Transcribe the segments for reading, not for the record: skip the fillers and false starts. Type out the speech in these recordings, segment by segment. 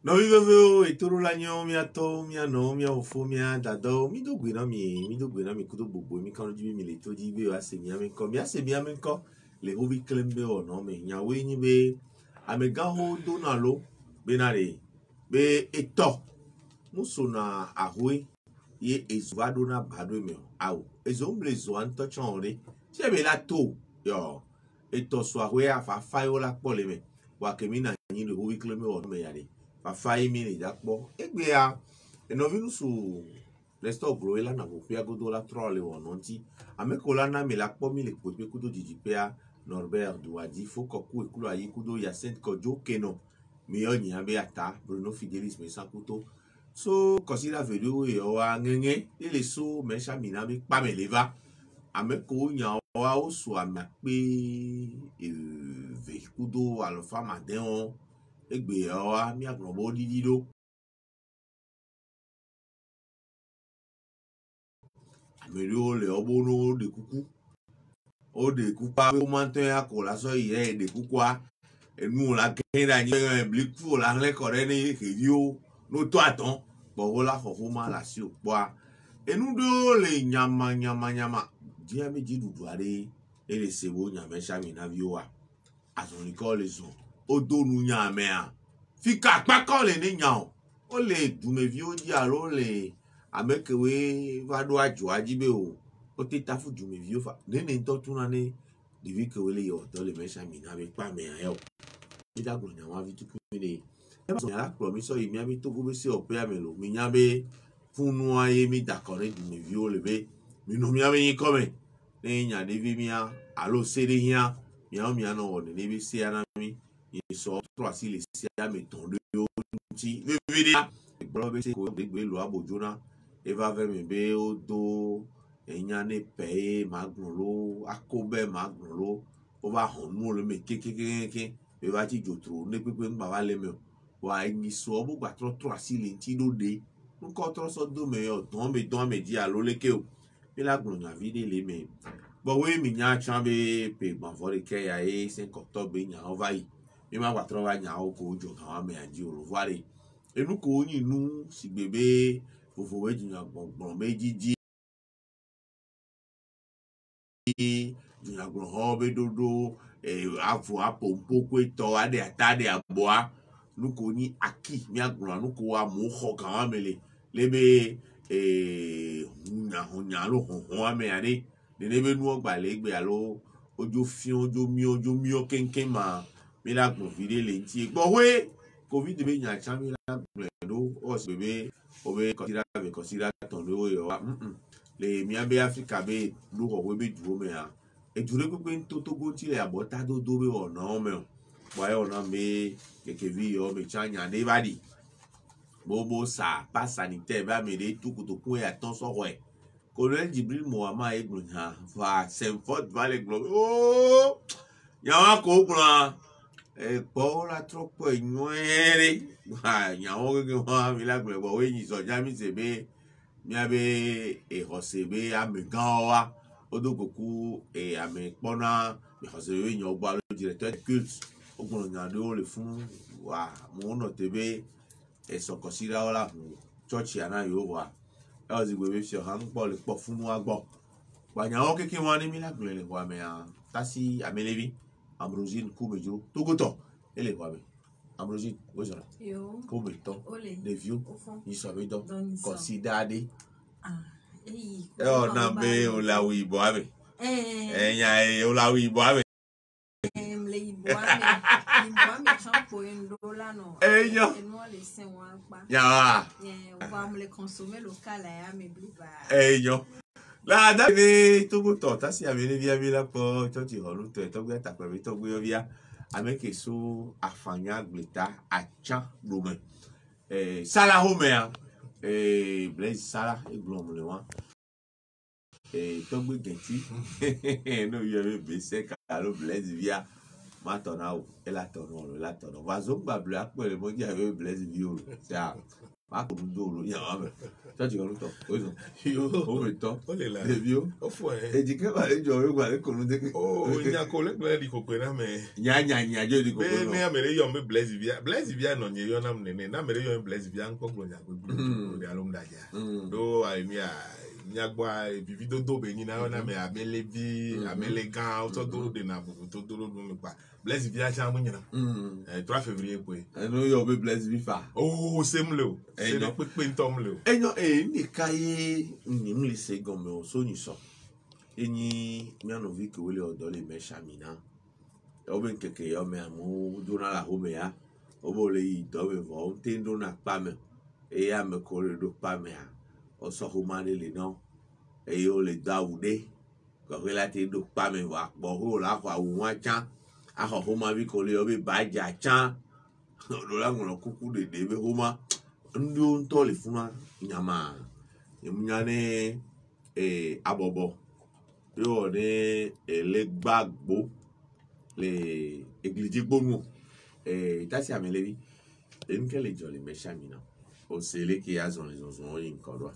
No vivo e toro la nyo mi ato mi ano mi ofo mi dado mi do gbe na mi kudo gbogbo mi kan jibi mi le to jibi o ase mi amenko le hobi klembe o no me nyawe ni be amega ho do na lo be na re be eto muso na ahwe ye ezwado na bado me awo ezomble zo anto chonre se be la to yo eto so ahwe afa fayo la pole me wa kemi na yin le hobi klembe o no me yare Fafai mi ni dakpo egbe ya enovinu su lesto bro ela na go pia godo la trole wononti amekola na mi la kpo mi le pope kudo jijipea Norbert Douadi fokoku ekulo ayi kudo Yacinthe Kodjo keno mi oni abe ata Bruno Fidelis me sankuto so consider video yo wa ngenge ile so mesha mi na mi pa me leva ameko nya wa o so amape ve kudo alfa maden egbe owa mi agbobo didido ameri ole obono de kuku o de kupa o manto ya ko la so ye de kukua enu la kenda ni bliku la le kore ni kedio no to aton bo la fofo ma la si opa enu do le nyama dia meji dudu are ele sebo nyame sha mi na viowa azoni ko le zo odonu nyame a fika pako le ni nyan o le dumevi o di aro le amekewe vado ajo ajibe o te tafu dumevi o fa nene to tuna ni divi ke wele yo to le mesha mi na be pa me ayo mi da gbo nyan wa vi tuku mi le e ma so ya pro mi so yi mi abi to go be se ope amelo mi nya be funu aye mi da kore dumevi o le be mi no mi abi yin come ni nya devi mi a alo se de hian mi a no won ni bi se ana mi so tro asi le se a me ton de o ti le video bro be se ko de gbe lo abojona e va ve me be o do enya ne pe magun lo akobe magun lo o va honu le me ke be va ti jotro ne pepe ngba wa le me wa ni so bo gba tro asi le ti do de nko tro so do me o don me di alo leke o be la gun na video le me bo we mi nya chan be pe gban fore ke ya e 5 octobre nya o va yi mi ma gba tro wa nya o ko jo kan wa me anji o voire enu ko yin nu si bebe fofo we jinya gbon mejiji jinya gbon ho be dodo afu apompo ko to ade atade aboa nu ko ni aki mi agbon nu ko wa mu ho kan wa mele lebe hunya lo hon wa me ade de be nu ogba le gbe alo ojo fi ojo mi o kenken ma mi la gbon vide le nti gbo we covid be nya chami la do o se be o be consider ton lo yo le mi abe Africa be lu ho we be duro me a e dure pepe to go ti le abota do be ona o me wa e ona me keke vi yo me chanya de badi bobo sa pas sanitaire ba me de tukutoku e attention we Colonel Jibril Mohammed Egbon ha va Saint-Fort Valley Glo oh ya ko glan po la tropo inuere nyawo ge wa mi la gbe bo we yin so jami se be mi abe hosebe amegan wa odogoku ame pona mi hosebe yan ogba lo directeur de culte ogbon yan do le fun wa mo no tebe so consider ola church yana yo wa e o zi gbe be fi han po le po fun wa gbo wa nyawo keke wa ni mi la gbe le wa me tasi amelevi Ambrosine Koubejo Togoto ele wa be Ambrosine ozora yo Koubeto les vieux ils savaient donc considérer na be o la wi bo ave nya o la wi bo ave le ibo ame champo ndola no yo no le sen wa pa ya on va me le consommer local à me bliba yo la da ni Togoto ta si amele via la po to ti holu to gbe ta pe to gbe via ameke so afanya gleta acha lome sala home Blaise Sala Eglon le wa to gbe genti no yo be se ka lo Blaise via ma tona o e la tono va zo gba bla pe le mo ji ave Blaise via o Ma ko do lo ya wa me. So ti ko to. O so. Yo. O me to. O le la. Debi o. O fo e. E ji ke ba le jo gba le ko nu de ke. Oh, nya ko le gbe di ko pe na me. Nya jo di ko Me no. me amere yo me bless via. Bless via no nye yo na me ne. Na mere yo bless via nko gbo nya ko gbo. De alum da ja. Do ai mi a nyagba bibi do be ni na na me amele bi amele gan o to do de na bu to do do me pa. Bless via cha mo nyina. 3 février po. I know you be blessed be fa. Oh, semle o. Se no pe ntom le o. Enyo ni kaye ni mli se gome o so ni so. Eni mi ano vi ke wele odo le me shamina. O ben keke yo me amu do na la home ya. O bo le yi do me vo tin do na pa me. E ya me ko le do pa me ha. O so ho ma le no. E yo le da ude. Ko la ti do pa me wa bo ho la kwa wu wa chan. A ho ma vi ko le o be ba ja chan. Do la ngono kuku de be ho ma. Ndị ntọ le funa nyama emunyane abobo yo ne le gbagbo le egliji gbonu tasi amelebi enke le jolly meshamina o sele ki azon les onzon yin kodwa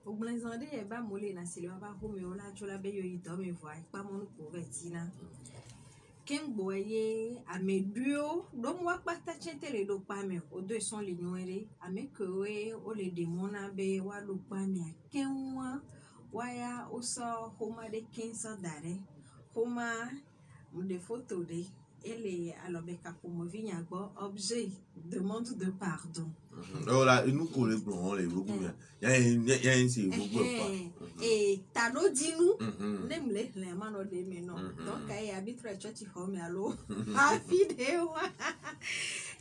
Ogblenzande e ba mole na sele ba ko mi ola chola be yo ito me vo ai pa mo ko betina Kengbo ye ameduo do mwa pata chentele do pame o do son lignore amekewe o le demona be wa do pame kenwa waya oso homa de 15 dare homa de photo de ele alobeka como vinha gbo objet demande de pardon. Oh là nous connaissons bon les beaucoup bien. Il y a un si beaucoup pas. Et tano dinu nemle le mano de meno. Donc ay arbitre church home allo. A video.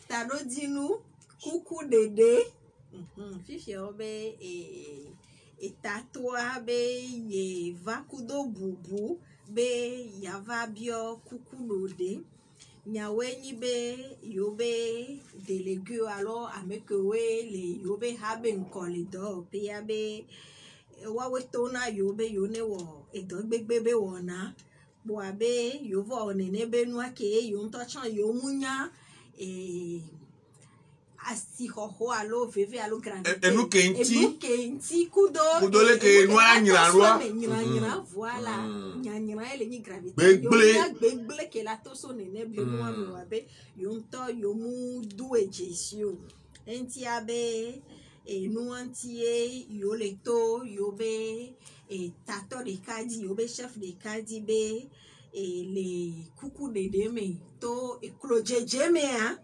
Tano dinu kuku dede. Fifi obe e tatouage be ye vakudo bubu be yava bio kuku lode. Nyawenyi be yobe delegu alors amekewe le yobe habe nkolido pe yabe wawe tona yobe yone wo edogbegbe wona bo abe yovo onene benu ake yo ntochan yo munya asi hoho alo veve alo grande enu kenti kudo le ke no anyira roa nyira voilà nyira ele ni gravité begle ke la toso nene benu ami wabe yo nto yo mu du ejesio enti abe nu antie yo le to yo be tato de kadi yo be chef de kadi be le coucou de deme to clojeje me hein.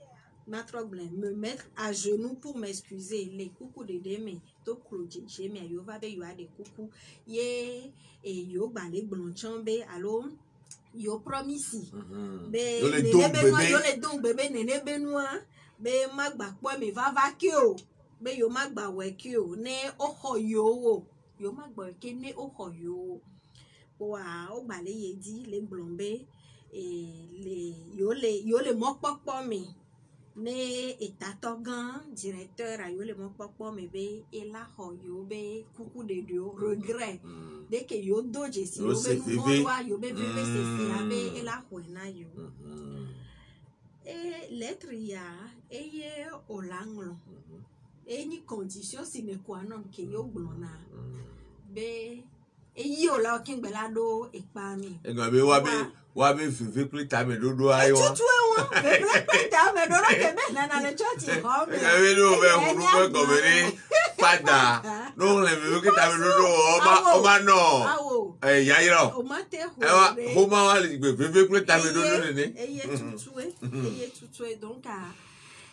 Ma problème me mettre à genoux pour m'excuser les coucou de demain to cloje mais yo va be yo a des coucou ye yo balé blanchambe allo yo promisi be yo le don bébé nene benoa be magba po me va vakio be yo magba wekio ne oho yo magba ke ne oho yo wa o balé ye di le blombe les yo le mopopo me ne etatogan directeur ayo le mopopo me be ela ho yo be kuku de dio regret dès que yo doje si yo be yo be vivre c'est abe ela ho na yo lettre ya eye olanglo any condition sine qua non ke yo glona be eyi ola kingbela do ipa mi egba be wa be fifi plita me dodo ayo tutu won be plita me dodo ke be na le church ho me egba be do be hunu pe ko be ni pada no le be ke ta me dodo o ma no yayiro o ma te ho ho ma wa le be fifi plita me dodo ni eye tutu donc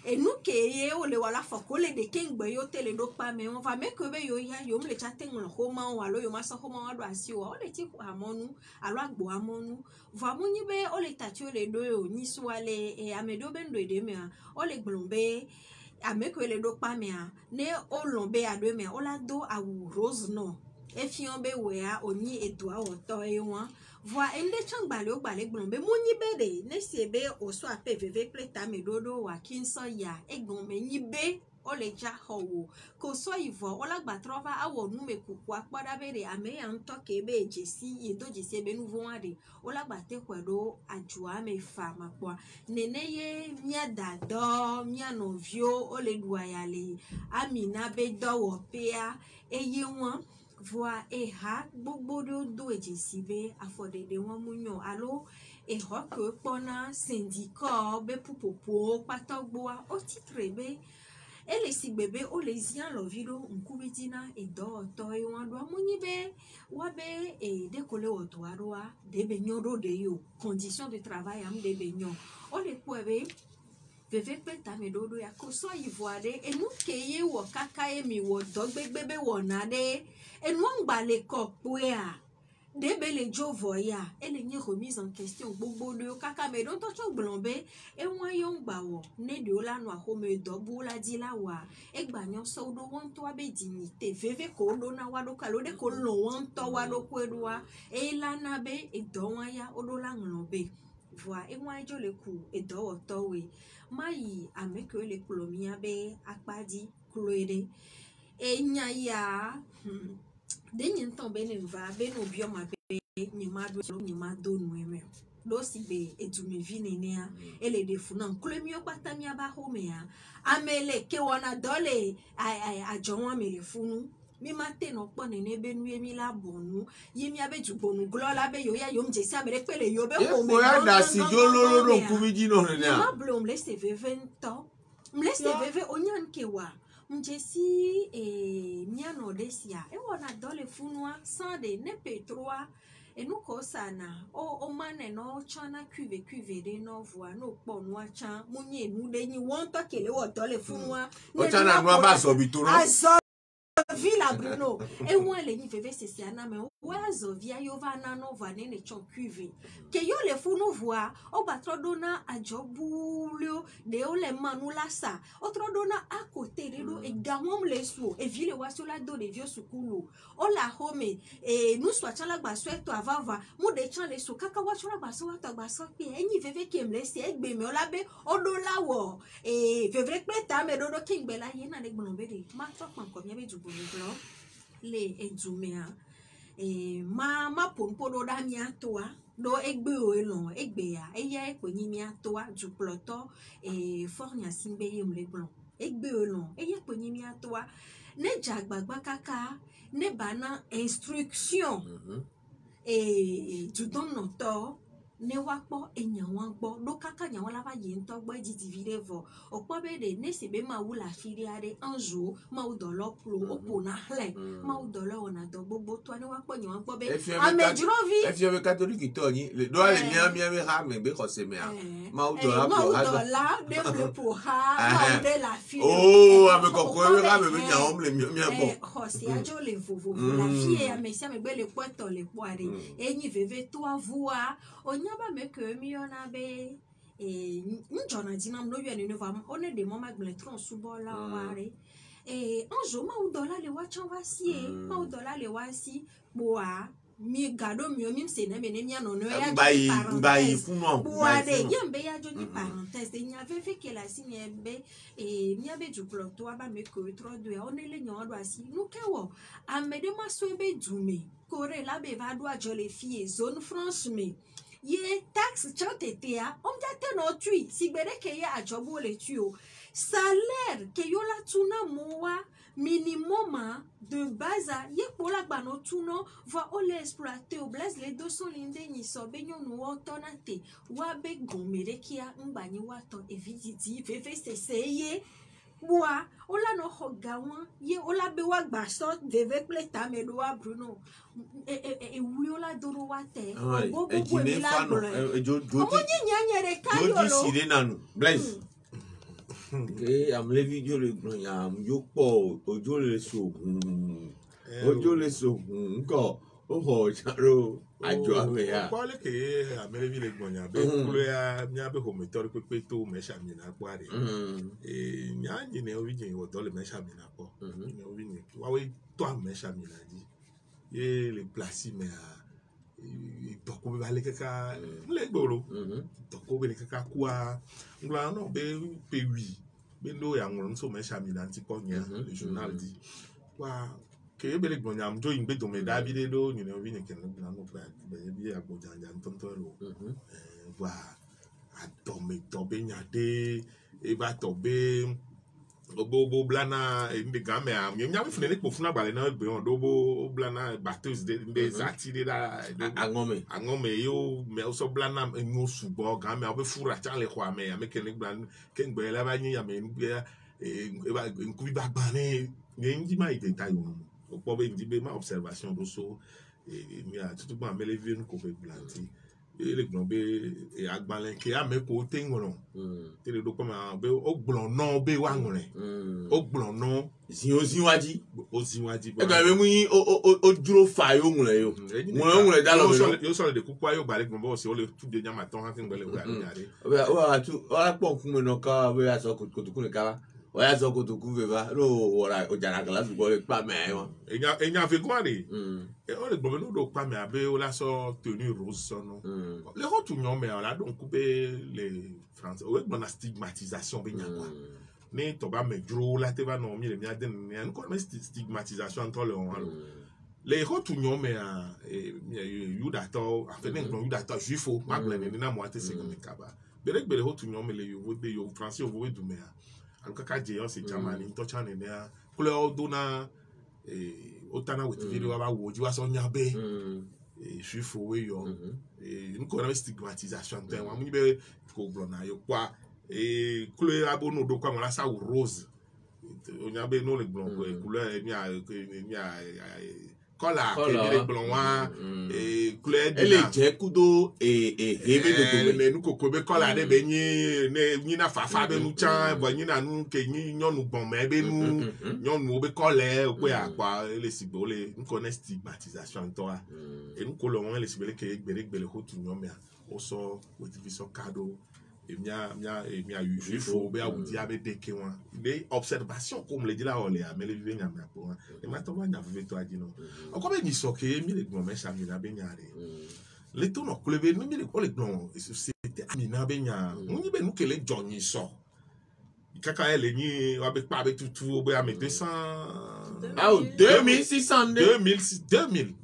et nous qui o le wala fokole de kengbe yo tele do pa me on va me que be yo ya yo me le chatin lo homa o alo yo ma so homa wa do asi o le ti amonu alo agbo amonu va munyi be o le tati o le do yo ni so wale amedo be ndo de me o le glombe ame que le do pa me ne o lombe a do me o la do a rose no e fion be we a oni edua o to e won voa ende changbale o gbale glombe munyi be de ne se be o so ape veve pleta me dodo wa kinso ya egbon me nyi be o le ja ho ko so ivo o la gba trova awo nu me kuku akpada bere ame ya nto ke be jesi ye do jesi be nu vo ade o la gba te kwedo ajua me fa makwa nene ye mia dado mia novio o le dua ya le amina be do wo pea eye won voa e ha gbogbo do ejesi be afodede won munyo alo e ho ko pona syndicat be pupopo patogboa o titre be ele si bebe o le zian lo vido nkubidina e do to e wan do munyi be wa be e de kole o to aroa de be nyodo de yo conditions de travail am de be nyo o le kwebe veve peta me dodo ya ko so ivoade enu keye wo kaka emi wo dogbegbe wo na de enu ngba le kokwe a de be le jovo ya ele nye remise en question gbogbo de kaka me don to cho glombe e won yo ngba wo ne de o la no aho me do bu la di la wa e gba nyo so do won to abe dignité veve ko do na wa do ka lo de ko lo won to wa do ko edua e la na be e do wa ya o do la nglobe voa e won ajo le ku e do wo to we mai ameke le kolomia be akpadi kloede e nya ya de nyenton be ne va be no bioma be ni ma do no eme lo si be edumi vini ne a ele de funa kolomio pata mi aba ho me a amele ke wona dole ajo won me le funu mi ma te no po ne be nu emi la bonu yi mi abe ju bonu glola be yo ya yo mje si amere pele yo be ko me ya da si jo lo do kubiji no ne a ma blom le se vevento mle se veve onyan kewa mje si miano desia e wona dole funua sans de ne petroa e nu ko sana o mane no chana cuve de no voa no po no acha munye nu de ni won to kele wo dole funua o chana no ba so bituro Villa Bruno et moi les ni veve c'est na mais wa zovia yo va na no va ne chon cuve ke yo le fu no voa o ba trodona ajobulio de o le manu la sa o trodona à côté de do e gamom le so e vile wa so la do de vieux sukulu o la home e nous soit chala gba so to avava mu de chan le so kaka wa chala gba so wa to gba so pe enyi veve ke mle se egbe mi o la be o do la wo e veve pe ta me do king be la ye na le gbon be de ma to pan ko mi be du le edzumea ma ponpodo da mi atoa do egbe o elon egbe ya eya epenyi mi atoa du ploto fornya simbe yem le blon egbe o elon eya epenyi mi atoa ne jagbagba kaka ne bana instruction du don no to ne wapo enyawan gbo do kaka nyawan la ba ye nto gbo divide vo opo be de ne se be ma wu la filiade anjo ma u dolo pro opo na hle ma u dolo ona do gbogbo to ne wapo nyawan gbo be amejrovi e fie be catholique to yin le do ale mi ha me be ko se me a ma u dolo pro ha do la de le pro ha ma de la fille oh ame ko ko ha me be nyawan le mi bo ho si ajo le vovo la fille a me se me be le poeto le poare enyi veve to avua onyaba me que mi ona be njona dinam no yene ne va on est des moments que le tron subola ware anjo ma u dola le wacha wasi ma u dola le wasi boa mi gado mi o mi se na me ne mi ano no ya bayi funo boa de yembe ya jodi parenthèse il y avait fait que la signe be mi abe du ploto aba me que trop de on est le nyon do asi no kewo amede ma so be dume kore la be va do a jole fille zone franchement ye taxe chotetea on jate no tui si gbere ke ye ajobo le tuo salaire ke yo la tuna moa minimum de base ye pola gbano tuno va o le exploiter o blaze le 200 linde ni so be nyon no tonate wa be gomere kia mbani wa to eviditi veve seye boa ola no hogawan ye ola be wa gba so veve pleta me do wa Bruno wuli ola doro wa te gbogbo mi la gboro omo nyanyere kayo lo sire nanu bless am le video le gbon ya am yo po ojo le so nko o ho charo ajo ame ya ko le ke amere vi le gbon ya be kulo ya nya be ho metori pepe to me sha mi na po are nya ni ne ovi jin wo do le me sha mi na po ne ovi ni wa we to am me sha mi na di ye le place me a toko be bale kaka le gboro toko be kaka kwa ngla no be wi bendo ya ngoro nso me shami na ntiponya le journal dit wa ke bele gbonya mjo ingbe do me David do ni no bi ni ken na no pa bi agbojanja ntonto lo wa adome tobe nyade e ba tobe obo blana inde game am nya me fune ko funa bale na gbe on do bo blana battles de zati de da angome yo me so blana nyu subo game obe fura cha le kwa me ya me ken gban ken gbe la ba yin ya me e ba nkubi ba bane ngi ma ide tayo opo be ndi be ma observation do so mi a tutu gba me le vie nu ko be blanti ele gbon be agbalen ke ame ko te ngoro te le do ko ma be ogbon no be wa ngore ogbon no zinwaji e ga me mu yin o duro fa yo ngore yo ngore da lo yo so le ku kwa yo gbale gbon bo se o le tu de nyama ton ha kin gbele wa yare o atu o la pon kun me no ka be aso ko tu ne ka o ya so ko tu ku ve ba lo ora o jara kala su go le pa me won enya fe kwa de e o le gbon no do pa me abe o la so tenue rose so no le rotu nyon me la donc couper les français o gbon na stigmatisation be nyakwa ni to ba me dro la te va no mi le mi aden ni an ko me stigmatisation entre le on les rotu nyon me you da to afen ngon you da to juifo magle ni na mo ate se me kaba bele rotu nyon me le yo français o vo du me anka ka je yo se jamani to chane ne a kule o do na otana with video aba wo ji wa so nya be juifo we yo nko na stigmatisation ten wa mu be ko bro na yo kwa kule abo no do kwa mo la sa rose onya be no le blon ko kule mi a kola ke le blon wa kule ele je kudo hebe do me nu ko be kola de be ni na fafa be nu chan bo ni na nu ke ni nyonu gbon me be nu nyonu be kole o pe apa ele sigbo le nko na stigmatisation to a nu ko lo won ele sigbo le ke gbere ho tu nyon me a o so with viso kado mia juifo be awudi abede ke wan de observation comme le dit là ole a me le vive nya me apo e ma to nya vive to adino o ko be ni so ke mi le gbon me sha mi na be nya re le to no kule be mi le ko le gbon c'était mi na be nya mu ni be nu ke le joni so kaka ele ni wa be pa be tutu o be a me 200 ah 2600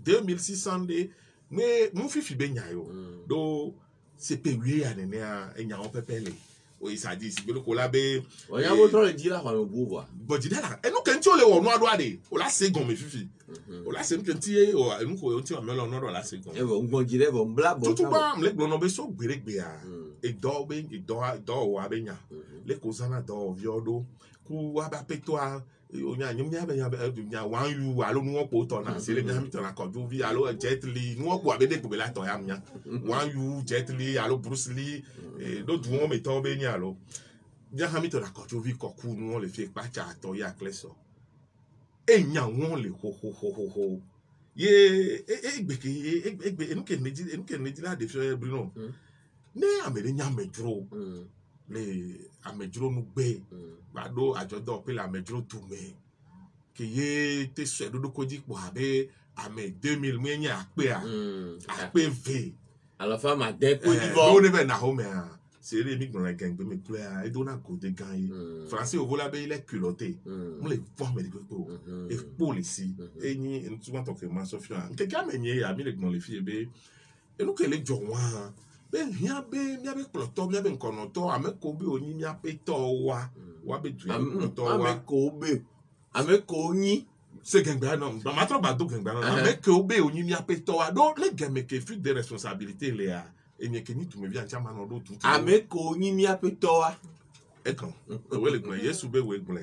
2600 de mais mu fifi be nya yo do c'est payé à nene a enya on pepele o isa di si belo ko la be o ya bo tro le di la kwa me bo bo di la e nu kan ti o le wo nu ado ade o la se gon me fifi o la se nu kan ti o nu ko ti o me lo no do la se gon e bo ngbon ji le bo mbla bo tutu ba m le gbo no be so gberegbe a e do wa be nya le ko zana do viodo ku wa ba pe to a onya nyumnya be nya wan yu alo nu opo to na se le nya mi to na ko do vi alo Jet Li nu opo abede ko be la to ya mnya wan yu Jet Li alo Bruce Lee do du won me to be nya alo nya ha mi to na ko do vi ko ku nu won le fi pa cha to ya kleso e nya won le ho ye egbe enu ke neji la de fi Bruno ne amere nya medro le amedro nu gbe gbado ajodo pe la amedro tu me ke ye te so dodo koji po abe ame 2000 me nya ape v à la fin ma de ko di bo ne be na home a sere mi gbon gan gbe me play a e do na go de gan yi français o vola be ile culotte mo le fo me de ko e police eni en tu want to ma so fi an ke ga me nye ya mi le gbon le fi be e nu ke le jo wa be hia be mi abe ploto mi abe nkono to ameko be oni mi ape to wa be tu to wa ameko ni se gengba no ba ma tro ba do gengba no ameko be oni mi ape to wa do le game ke fi de responsabilité le a eni ke ni tu me bi an chama no do tu ameko ni mi ape to wa e kan we le gbon Yesu be we gbon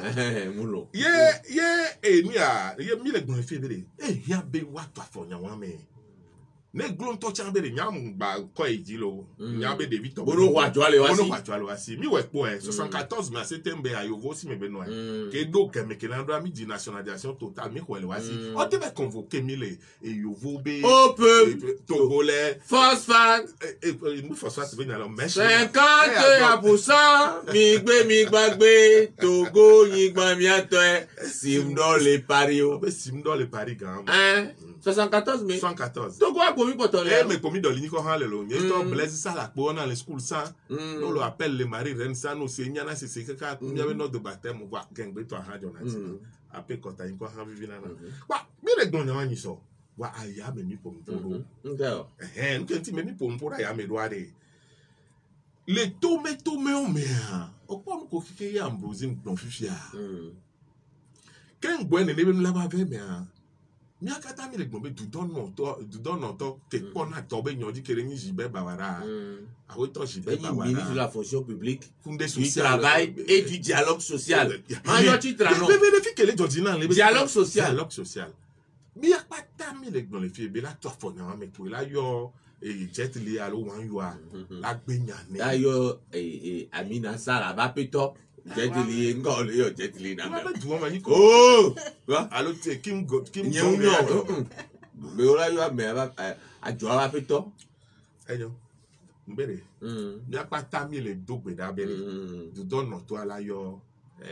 mu lo ye eni a ye mi le gbon fi be hia be wa to afonya wa me ne glon to chambe de nyam ba ko ejilo nyambe de Victor bono wa jwale wasi mi we po 74 mais septembre ayo vo si me be no ke do ke me ke lando ami di nationalisation totale mi ko le wasi o te be convoquer mi le e yo vo be togolais phosphate mu phosphate be na lo mesh 50% mi gbagbe togo yin gba mi ato e sim do le paris gan 74 mais 114 donc quoi pour pour toi mais pour de l'unico hale lo ngi to blaise ça la pour dans les school ça on le appelle les maris reine ça no c'est nyana c'est que quand il y avait notre baptême va gengbe to ha jonati après quand ta inko ha vivi na wa mi le don na ni so wa aya me mi pour d'accord nti me mi pour aya me doare le tome o me o pom ko kike ya ambrosine don fifia ken gwen ne be la ba ve me mi akata mi le gbon be du don no to ke pona to be nyon di kere ni jibe bawara a we to jibe bawara ministre de la fonction publique du travail et du dialogue social mayo ti trano be vérifie que les jodina le dialogue social mi akata mi le gbon le fi be la to fo na me ko la yo jet li alo wan yo la gbenya ni la yo Amina Sara ba peto jetili ngole yo jetili na oh alo te kim nyo me ola yo me ajo ala peto eyo mbere mi apata mi le dogbe da bere du don no to ala yo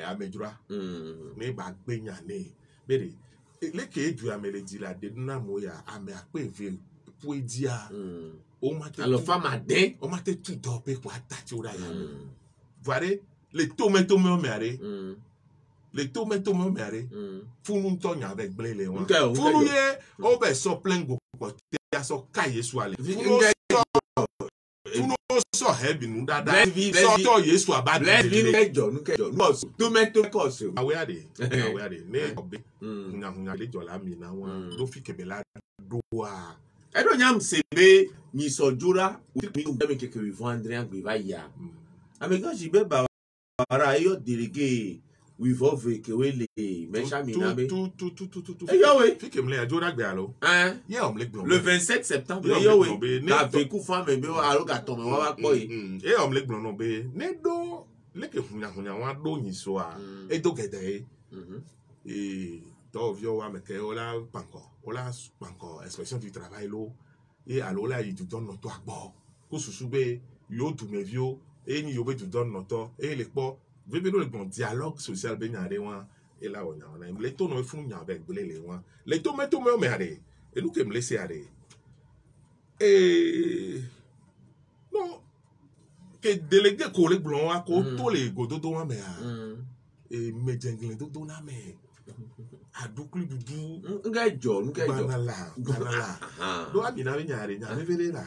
amejura me ba gbenya ni bere leke edu amele di la de na mo ya ame ape ve poedia o ma te alors femme adin o ma te tu do pe kwa tati ora ya voire les tomates meare les tomates meare funu to nya avec blé le won funu ye o be so plein go ko ya so kaye so ale funu so heavy nu dada so to yesu abadi blé nu kejo no tomato cause aware ne obe nya le jola mi na won do fi kebela doa edo nyam sebe ni sojura mi o be keke vi vendre en gbe va ya ameka jibe ba ara yo délégué we vove que we le mecha minabe tout yo we fi ke mle ajora gbe alo ye o mle gbe le 27 septembre yo we ka fe ku femme be alo ka to me wa po yi e o mle gbe no be ne do le ke hunya wa do yin so a e do gede to vio wa me ke ola panko inspection du travail lo e alo la yi du don no to agbo ko susu be yo du me vio et ni yobe tu donnes notre et les po vebe le bon dialogue social be nyare wan et là on a les to no funu nya avec blé les wan les to me are et nous que me laisser are et non que délégué ko le blon a ko to le gododo wan me et me jengle do na me aduklu dudu ngejo banala do abi na be nyare nya be vele la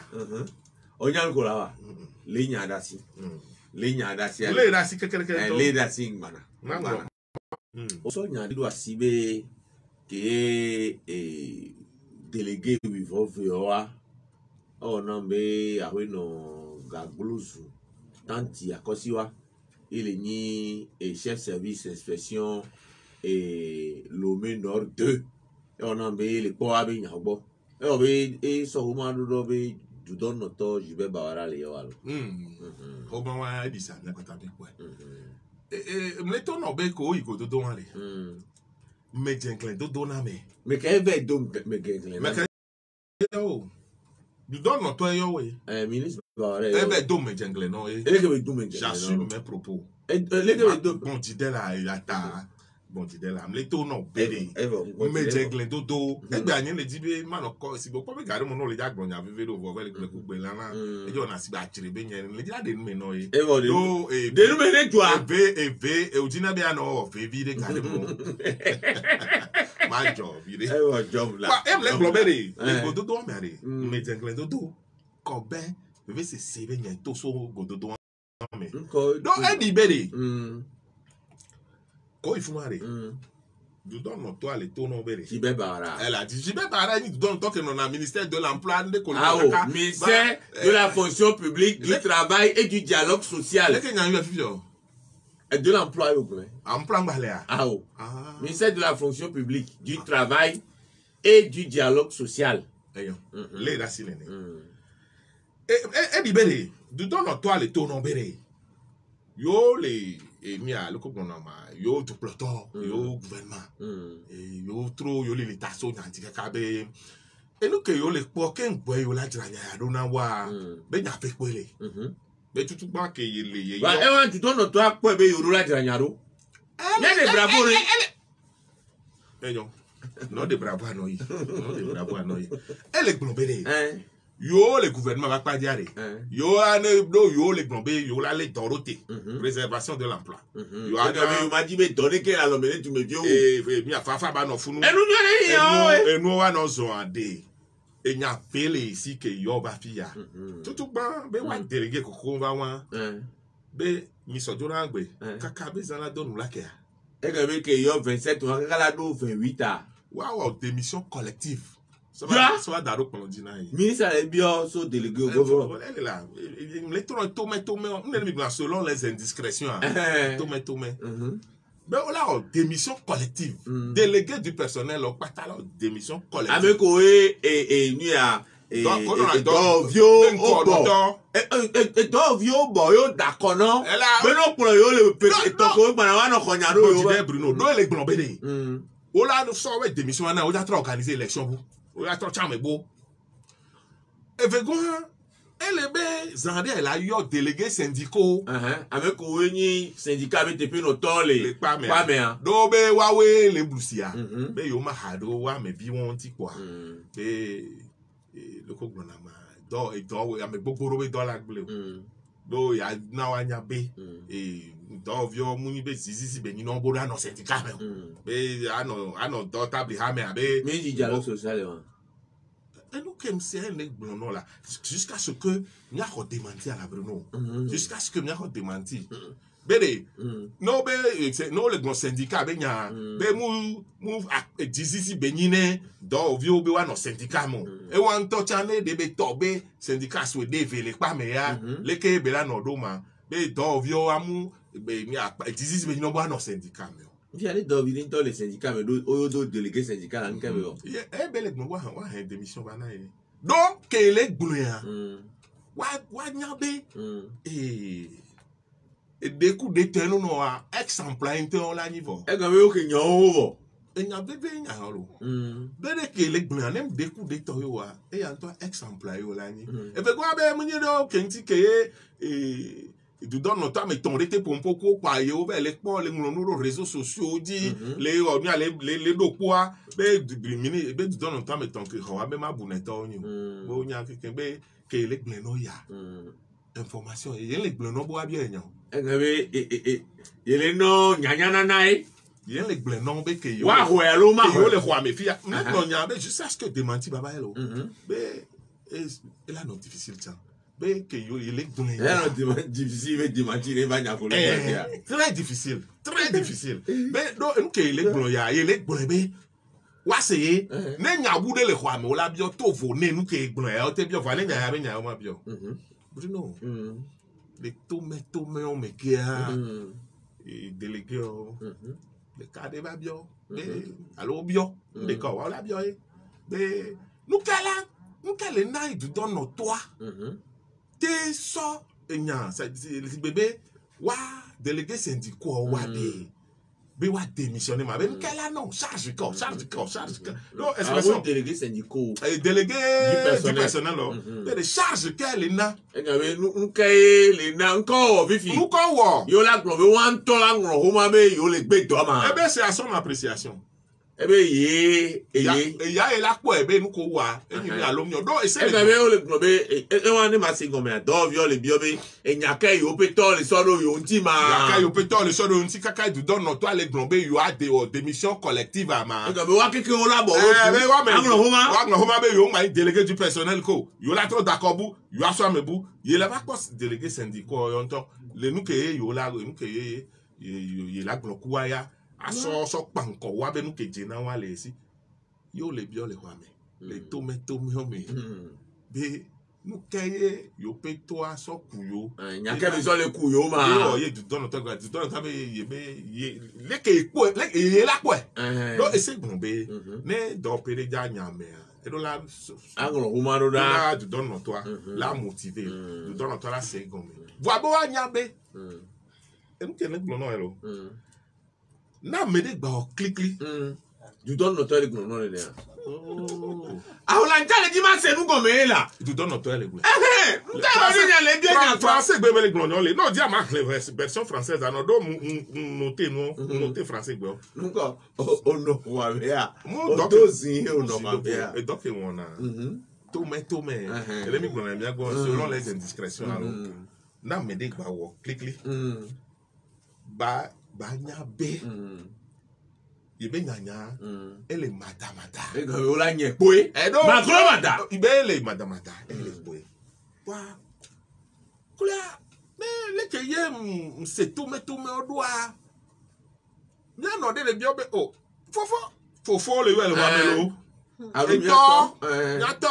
onyan ko la wa le nya dasi kekere le dasi ngana o so nya do asibe ke délégué we vove oa o no be awe no gagluzu tanti akosiwa il ni chef service inspection Lomé Nord 2 on a be le po abi nya gbo o be so ma do be du don noto jibe bawara le yo alo o ba wa di sa na kota be ko me to no be ko iko do wan le me jenklen do na me ke be do me jenklen me ke yo du don noto yo we ministre bawara e be do me jenklen no ke be do me jenklen j'assume mes propos ke be do bon ti de la ata bon ti de la me to no be me jenklen do e gbe anyin le di be ma no ko si bo po be gare mo no le jagbon ya veve do vo le gbe la na e jo na si ba chire be yen le ja de me no e do de nu me ne joa e o jina be ano fe vi de gare mo ma job vi de job la e le globere e go do me are me jenklen do ko be veve se se be yen to so go do me do e di bere ko ifumare du don no to ale to no bere jibe bara elle a dit jibe bara ni du don to que non a ministère de l'emploi de Kolonaka ministère de la fonction publique du travail et du dialogue social le que nya yo fifio et de l'emploi au plein emploi ngale a ministère de la fonction publique du travail et du dialogue social eyo le la silene e di bere du don no to ale to no bere yo le mi a le ko na ma yo du ploto yo gouvernement yo trop yo le ta so nyanti ka be e no ke yo le po ke ngbo yo la jira nya do na wa be nya fe pele be tutu ba ke ye le ye ba e wan tu don no to apo be yo la jira nya do ye de bravo re eyo Non de bravo anoyi. Non de bravo anoyi. Elle est glombée. Yo le gouvernement va pas dire. Yo yo le glombé, yo la les doroté. Préservation de l'emploi. Yo m'a dit mais donner que la lomene tu me viens. Mi afafa ba no funu. Et nous wa no zo ade. Et nya pele ici que yo ba fia. Tout ban be wa délégué ko va wa. Be mi so jona ngbe. Kaka be zana donu la ke. Et que yo 27 ou kala do 28 ans. Wow, démission collective. Ça va dans le plan d'Inaï. Ministre est bien so délégué au gouvernement. Elle est là. Les tomates, selon les indiscrétions. Tomates. Mais là, démission collective. Délégué du personnel, on pas la démission collective. Avec Oé et nous à Dovio boyo d'accord non. Mais non pour yo le toko bana no konyaro yo. Bruno, do les glombé. O là nous sommes démission na o ja tra organiser élection vous. O ya tra chame bo. Et vegon elle be zande elle a eu délégué syndicaux. Avec Oé ni syndicat BTP no tole. Pas mais. Do be wa we le blusia. Be yo ma hado wa me bi won ti kwa. Be le ko glona ma do e do ya me gbogbo be do la gble do ya na wa nya be e do vio muni be zizi be ni no bo na no syndicat be ano do table ha me abe mais di dialogue social et nous comme c'est les glono là jusqu'à ce que n'y a démenti à la Bruno jusqu'à ce que n'y a démenti bede no be no le grand syndicat be nya be mu dizizi be nyine do vi obe wa no syndicat mo e wan to chane de be to be syndicat so de vele pa me ya le ke be la no do ma be do vi o amu be mi dizizi be nyino bo no syndicat me vi aller do vi to le syndicat me do délégué syndicat la nke me o e be le gbo wa démission ba na e do ke le gbo ya wa nya be et des coups d'état nous à ex-employé on la niveau et quand même que nyo et nya bébé nya lo dès que les gblin même des coups d'état yo wa et en toi ex-employé la ni et fait quoi ben munye do kenti ke et du donne notre mais ton été pour un peu quoi yo ben les pour les nos réseaux sociaux dit les do quoi ben du mini ben du donne notre mais ton que wa ben ma buneta oni bo nya ke ben que les gblin no ya information et les gblin no bo bien nya il est non nyanyana nae il les gblin non be ke yo wa hoelo ma yo le roi me fia non nya be juste ce que démenti baba hello be et là non difficile tiens be que yo il les gblin là non difficile mais démentir et va nya ko le très difficile be do en ke les gblin ya il les gblin be wa seye ne nya bu de le roi me la bio to vo ne nu ke gblin ya o te bio va ne nya ya be nya ma bio Bruno les tomates on me kia et délégué les cadres va bien alors bien les cas voilà bien mais nous quel naïf du donne nos toits t'es ça et nya c'est bébé wa délégué syndicat wa de be wa démissionner ma ben quel non charge corps non expression délégué syndicat délégué du personnel mais de charge quel na nous kay les na encore vifi nous quoi yo la globe wan to la ngro homa be yo le gbe do ma eh ben c'est à son appréciation eh ben ya e la po e be nu ko wa e ni alo mi do e se e be yo le globe e wan ni ma se go me do yo le bio be e nya kai yo pe to le so do yo nti ma ya kai yo pe to le so do nti kaka du don no to le globe yo a de démission collective ma e be wa keke o la bo ngro homa be yo ma délégué du personnel ko yo la trop d'accord bu yo aso amebu ye la va pas délégué syndicat yo nto le nu ke yo la nu ke ye la glokuwa ya aso panko wa be nu ke jena wa le si yo le bio le hwame le tomato me be nu keye yo pe to aso kuyo nya ke be so le kuyo ma yo ye du don to be ye le ke po le ye la po do ese gun be ne do pere ja nya me e do la agro humaro da du don to la motiver du don to la se gun me vo bo wa nya be e nu ke le gbon no elo na me de gba o klikli Tu donnes notre église, non, non, ah, on a déjà dit, mais c'est nous comme là. Tu donnes notre église. Français, non, dis à ma version française, noter français. Donc, on a et donc, on a Tomé, selon les indiscrétions, n'a me dit bah clic bah nyabe il be nyanya elle est madamata et on l'a nié boy madamata il be elle est madamata elle est boy wa kula mais les que yem c'est Tomé au doigt bien non de bien oh fofo le wel wa melo Yato,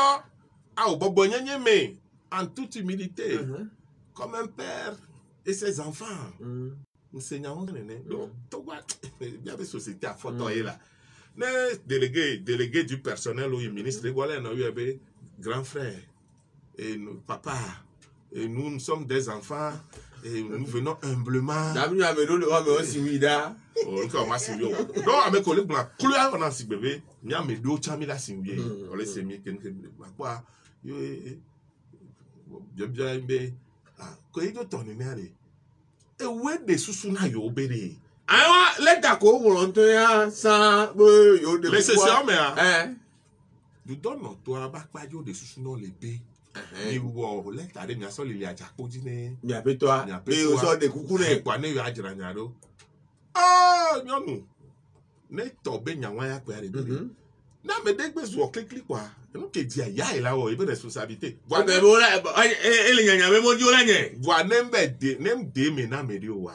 ah, au bobo mais en toute humilité, comme un père et ses enfants. Enseignant, donc, tu vois, il y a des sociétés à photo là. Les délégués du personnel ou le ministre, voilà, nous avons grand frère et nos papa, et nous sommes des enfants et nous venons humblement. Nous avons aussi Mida. Encore ma singyo. Non, avec collègue ma couleur on a si bébé, nya me do chami la singye. On les semi ken quoi. Yo bien be. Ah, ko yo toni ne ale. E we de susu na yo bere. Ah, let ko volontaire ça yo de. Laissez ça mais du donne toi ba pa yo de susu no le be. Ni wo let ade mi aso le aja poji ne. Mi ape toi. Et o so de kuku ne. Kwa ne yo ajira nyaro. Ah, nyonu. Ne tobe nyawa ya kwa rebele. Na me degbe zo clic quoi. Non ke dia ya ila o ibe responsabilité. Wa be bo la ele nyanya be mo di o la nye. Wa nembe de me na me di o wa.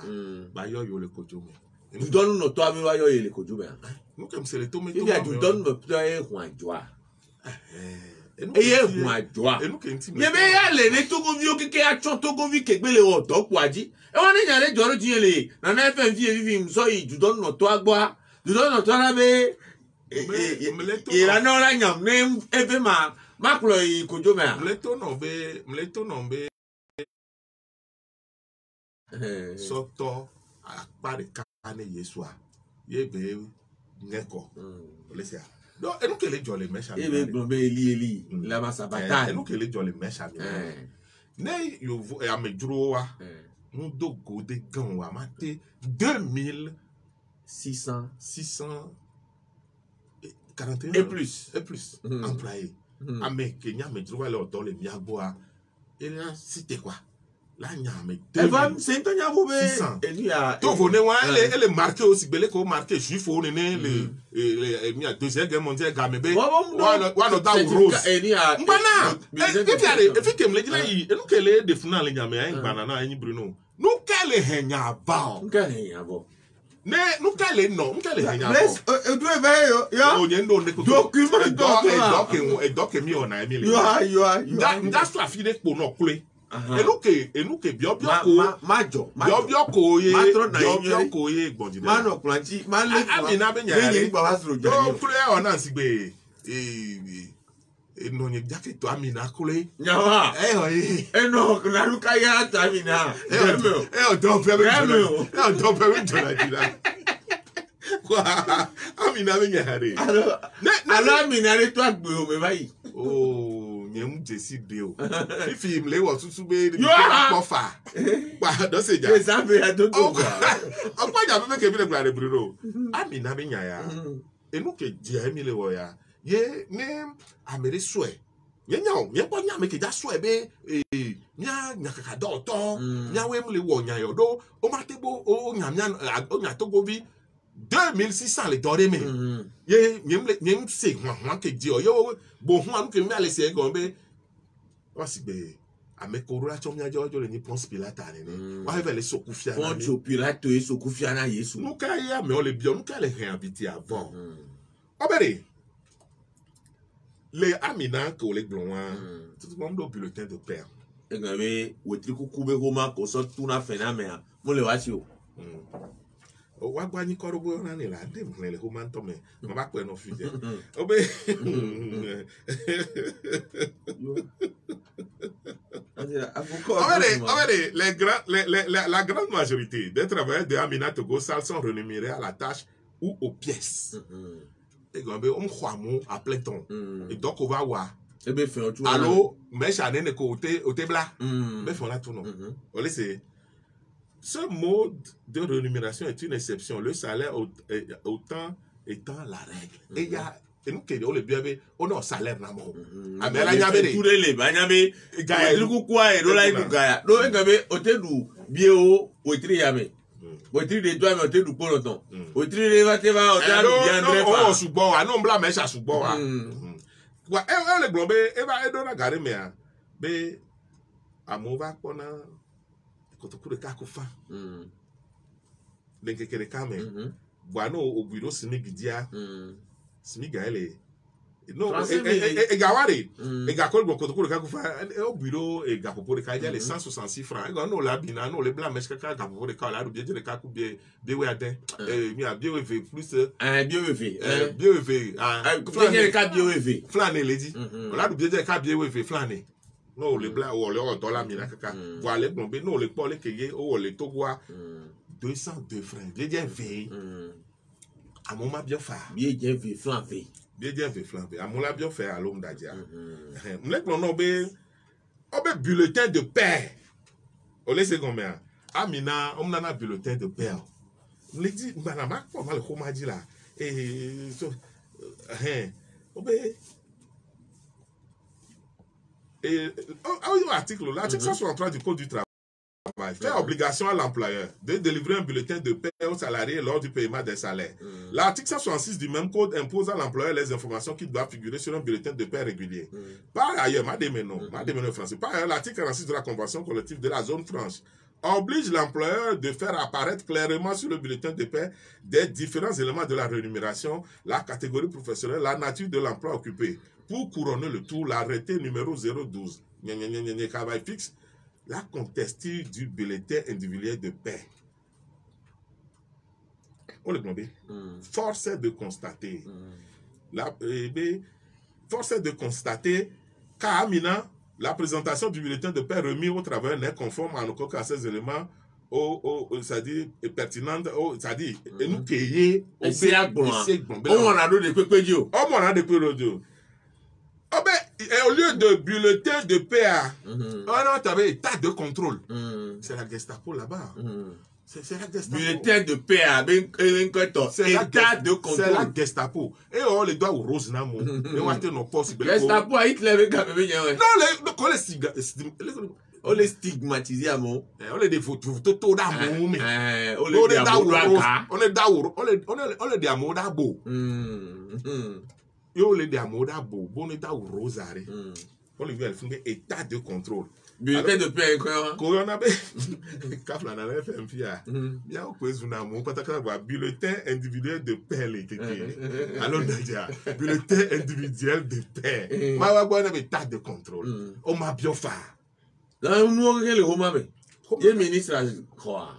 Ba yo le kojo me. Tu donnes no to ami wa yo le kojo me. Non comme c'est le to me to. Il y a tu donnes me to e hu ajoa. Eye hu ajoa. E nu ke ntimi. Ye be ya le ne to go vi o keke a chon to go vi kegbele o to kwaji. E won ni nyale joro ti ele na na fm vi so yi tu donnes no to agboa. Tu donnes no to la be il a non la nyam ne ebe ma klo yi kojo me. Mleto no be soto akpare kane yesua ye be ngeko lesia do enu kele jole mesha e be gbo be eli la masabata enu kele jole mesha ne yo amejuro wa mu do gode gan wa mate 2641 et plus employés ame kenya amejuro wa le odo le miagboa et là c'était quoi la nyame c'est un nyabo et lui a to vone wa elle est marqué aussi belé ko marqué juif o ne le mi deuxième guerre mondiale gamebe wa no da rose et lui a mbana e fi kem le jina yi enu kele de funa le nyame ai mbana na anyi bruno nu kele henya ba ne nu kele no nu kele henya ba e do e be yo onye ndo ne ko document doc mi ona emi le you are that's why fi de po no kule enuke bio ko majo bio ko ye gbonji man of planchi man le ami na be nya ni gba wasro jani o kule ona sigbe no nye jacket to ami na kule nyawa no na luka ya ta ami na o do pe jona jira kwa ami na be nya re alo ami na re to agbe o me bayi nyem décidé o fifi mle wo tutu be ni ko fa pa do se ja example ya do go opa ja be ke bi le gba re bro ami na be nya ya enu ke dia mi le wo ya ye ni amere so e ye nya o ye po nya me ke ja so e be nya kaka do to nya we mle wo nya yo do o ma tebo o nya to go bi 2600 le dore me ye nyem se hwa ke di o yo bo hwa nu ke mi ale se go be wa si be ameko ra chom nya jojo le ni Ponce Pilate ne wa he le sokufia na Ponce Pilate e sokufia na Yesu nu ka ya me o le bio nu ka le réinviter avant obere le amina ko le glonwa tout le monde au bulletin de père e gabe wetri kuku be homa ko so tuna phénomène mo le wa si o wa gba ni korobo na ni la de mo le ho man to me mo ba pe no fije obe la grande majorité des travailleurs de Amina Togo Sal sont rémunérés à la tâche ou aux pièces et gombe on croit mon à plein temps et donc on va voir et ben fait tout allô mais chané ne côté au tébla mais font là tout non on laisse ce mode de rémunération est une exception le salaire autant étant la règle et il y a et nous qui on le bien on a salaire na mo ah mais là il y avait tous les banyame gaya lu quoi et là il gaya do ngabe otedu bio otri yame otri de toi mais otedu pour longtemps otri de va te va otedu bien très pas on subo ah non bla mais ça subo ah quoi et le globé et va et dona gare mais be amova kona kotokure kakufa lenkekere kame bwana au bureau simigidia simiga ele no e gawari e gakol go kotokure kakufa au bureau e gapopore ka ya les 166 francs e no la bina no le blanc meska ka gapopore ka la bien de ka ku bien we aden mi a bien we plus bien we flané ka bien we flané le dit on la bien de ka bien we flané no le blanc ou le dollar mi na kaka voilà bombe no le pole keye o le togwa 202 francs bien veille à mon ma bien faire bien veille flanfé bien flanfé à mon la bien faire à l'homme d'adia m'le non be bulletin de paie on laisse combien amina on na bulletin de paie m'le dit madame pas mal ko ma dit là et so et l'article 163 du Code du travail fait obligation à l'employeur de délivrer un bulletin de paie aux salariés lors du paiement des salaires. L'article 166 du même code impose à l'employeur les informations qui doivent figurer sur un bulletin de paie régulier. Par ailleurs, français. Par ailleurs, l'article 46 de la Convention collective de la zone franche oblige l'employeur de faire apparaître clairement sur le bulletin de paie des différents éléments de la rémunération, la catégorie professionnelle, la nature de l'emploi occupé. Pour couronner le tout, l'arrêté numéro 012 fixe la contesture du bulletin individuel de paie. On le blâme. Force est de constater. Force est de constater qu'à Amina, la présentation du bulletin de paie remis au travail n'est conforme en aucun cas à ces éléments, c'est-à-dire pertinente, c'est-à-dire nous payer au c'est on a deux de pédio. On a des pédio. Oh ben, au lieu de bulletin de paie, on a état de contrôle. C'est la Gestapo là-bas. C'est la Gestapo. Bulletin de paie, état de contrôle. C'est la Gestapo. Et on les doit au rose namo. Et on a nos postes. Gestapo a Hitler avec un bébé. Non, on les stigmatisé à mon. On les défaut tout d'amour. On les d'amour. On les d'amour d'abo. Yo le d'amoda boneta ou rosare on le veut faire état de contrôle bulletin de paie quoi on a kafla na FM fia bien au cause na mo pataka ba bulletin individuel de paie les kéké alors déjà bulletin individuel de paie ma wa gwa na état de contrôle on m'a bien fait là nous le homa be le ministre quoi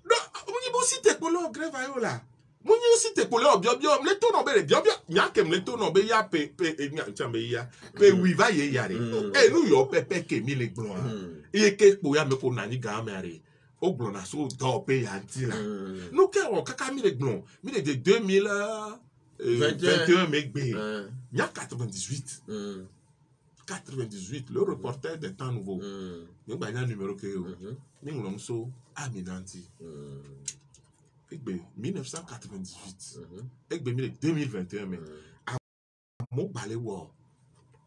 non on y aussi te polo grève là mon aussi te polo bio le to no be bio nya kem le to no be ya pe nya chambe ya pe wi va ye yare e nu yo pepe ke mi le gbon e ke po ya me ko nani ga me are o gbon na so do pe ya nti la nu ke o kaka mi le gbon mi le de 2021 me gbe nya 98 le reporter des temps nouveaux ni ba nya numéro ke yo ni ngom so aminanti Egbe 1998 Egbe 2021 mais à mon balai wo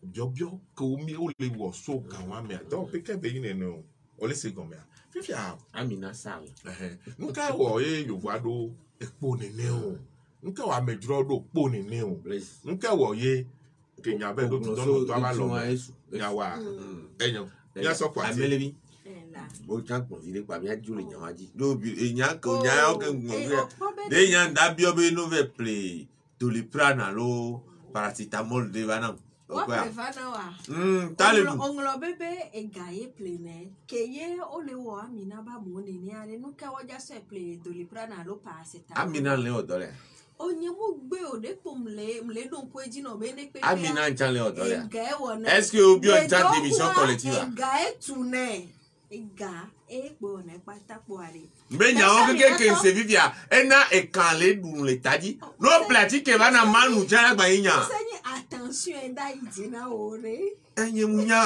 bio ko mi o le wo so gawa me donc peke be yin no o le se gombe fifia Amina Sall nka wo yo wado epo nene o nka wa medro do po nene o nka wo ye kenya be do don to aba lo nya wa enyo ya so kwati amelebi o chan considéré kwa bien juli nyawaji do enya ko nya o ke ngwe de nya ndabio be no ve play Doliprane lo paracetamol de banam wa prevana wa tale onglo bebe e gaye plene keye o le wo Amina ba mo ne ni ale no ka woja se play Doliprane lo paracetamol Amina le odole onye mo gbe ode po mle don ko eji no be ne pe Amina chan le odole gaye wona est-ce que o bi on chat d'émission collective gaye tune ega bon e pata poare. Mais nyawo que se vivia ena e kan le dun le tadi. No pratique va na manu tala ba yinya. Attention enda idina ore. Enye munya.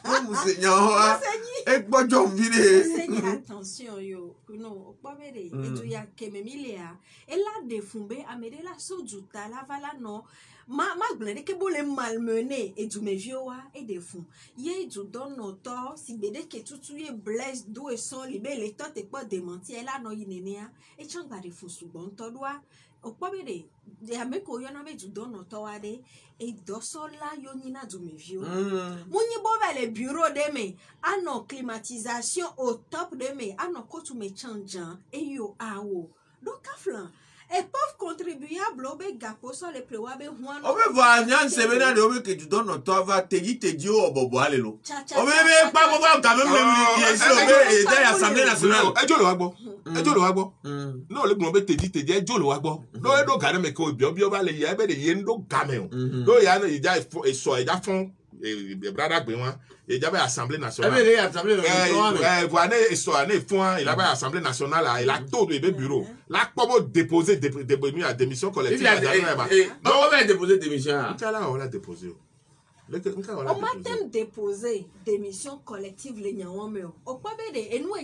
No musenyawo. E gbojo mvire. Seigneur attention yo. No, pas vere. Et tu ya kememilea. Et là defumbe amede la sojuta la vala no. Ma glende ke bole malmené et du me vioa et des fous. Ye du donne autor si bede ke tutu ye blesse do et son libé les temps te pas démenti elle a no yinenia et changa de fou sous bon to doa. O pas bede. De ameko yona me du donne autor ade et doso la yonina du me vio. Mouni bo va le bureau de me ano climatisation au top de me ano ko tu me changean et yo awo. Donc aflan et pauvres contribuables au gapo sur les préwabe huan. On veut voir nyan semena de obe que tu donnes toi va te dit au bobo alelo. On veut pas voir quand même le ici obe et l'Assemblée nationale. E jo lo wagbo. E jo lo wagbo. No le gbobe te dit e jo lo wagbo. No e do gare me ko bi ba le ye be de ye ndo game o. Do ya no ija e so e ja fon e brada gbe wan. Et j'avais l'Assemblée nationale. Voilà, il avait l'Assemblée nationale, il a tout le bureau. Là, comment déposer la démission collective? Non, on va déposer démission. On l'a déposé. On m'a même déposé démission collective les Nyawameo. Au point B, et nous, le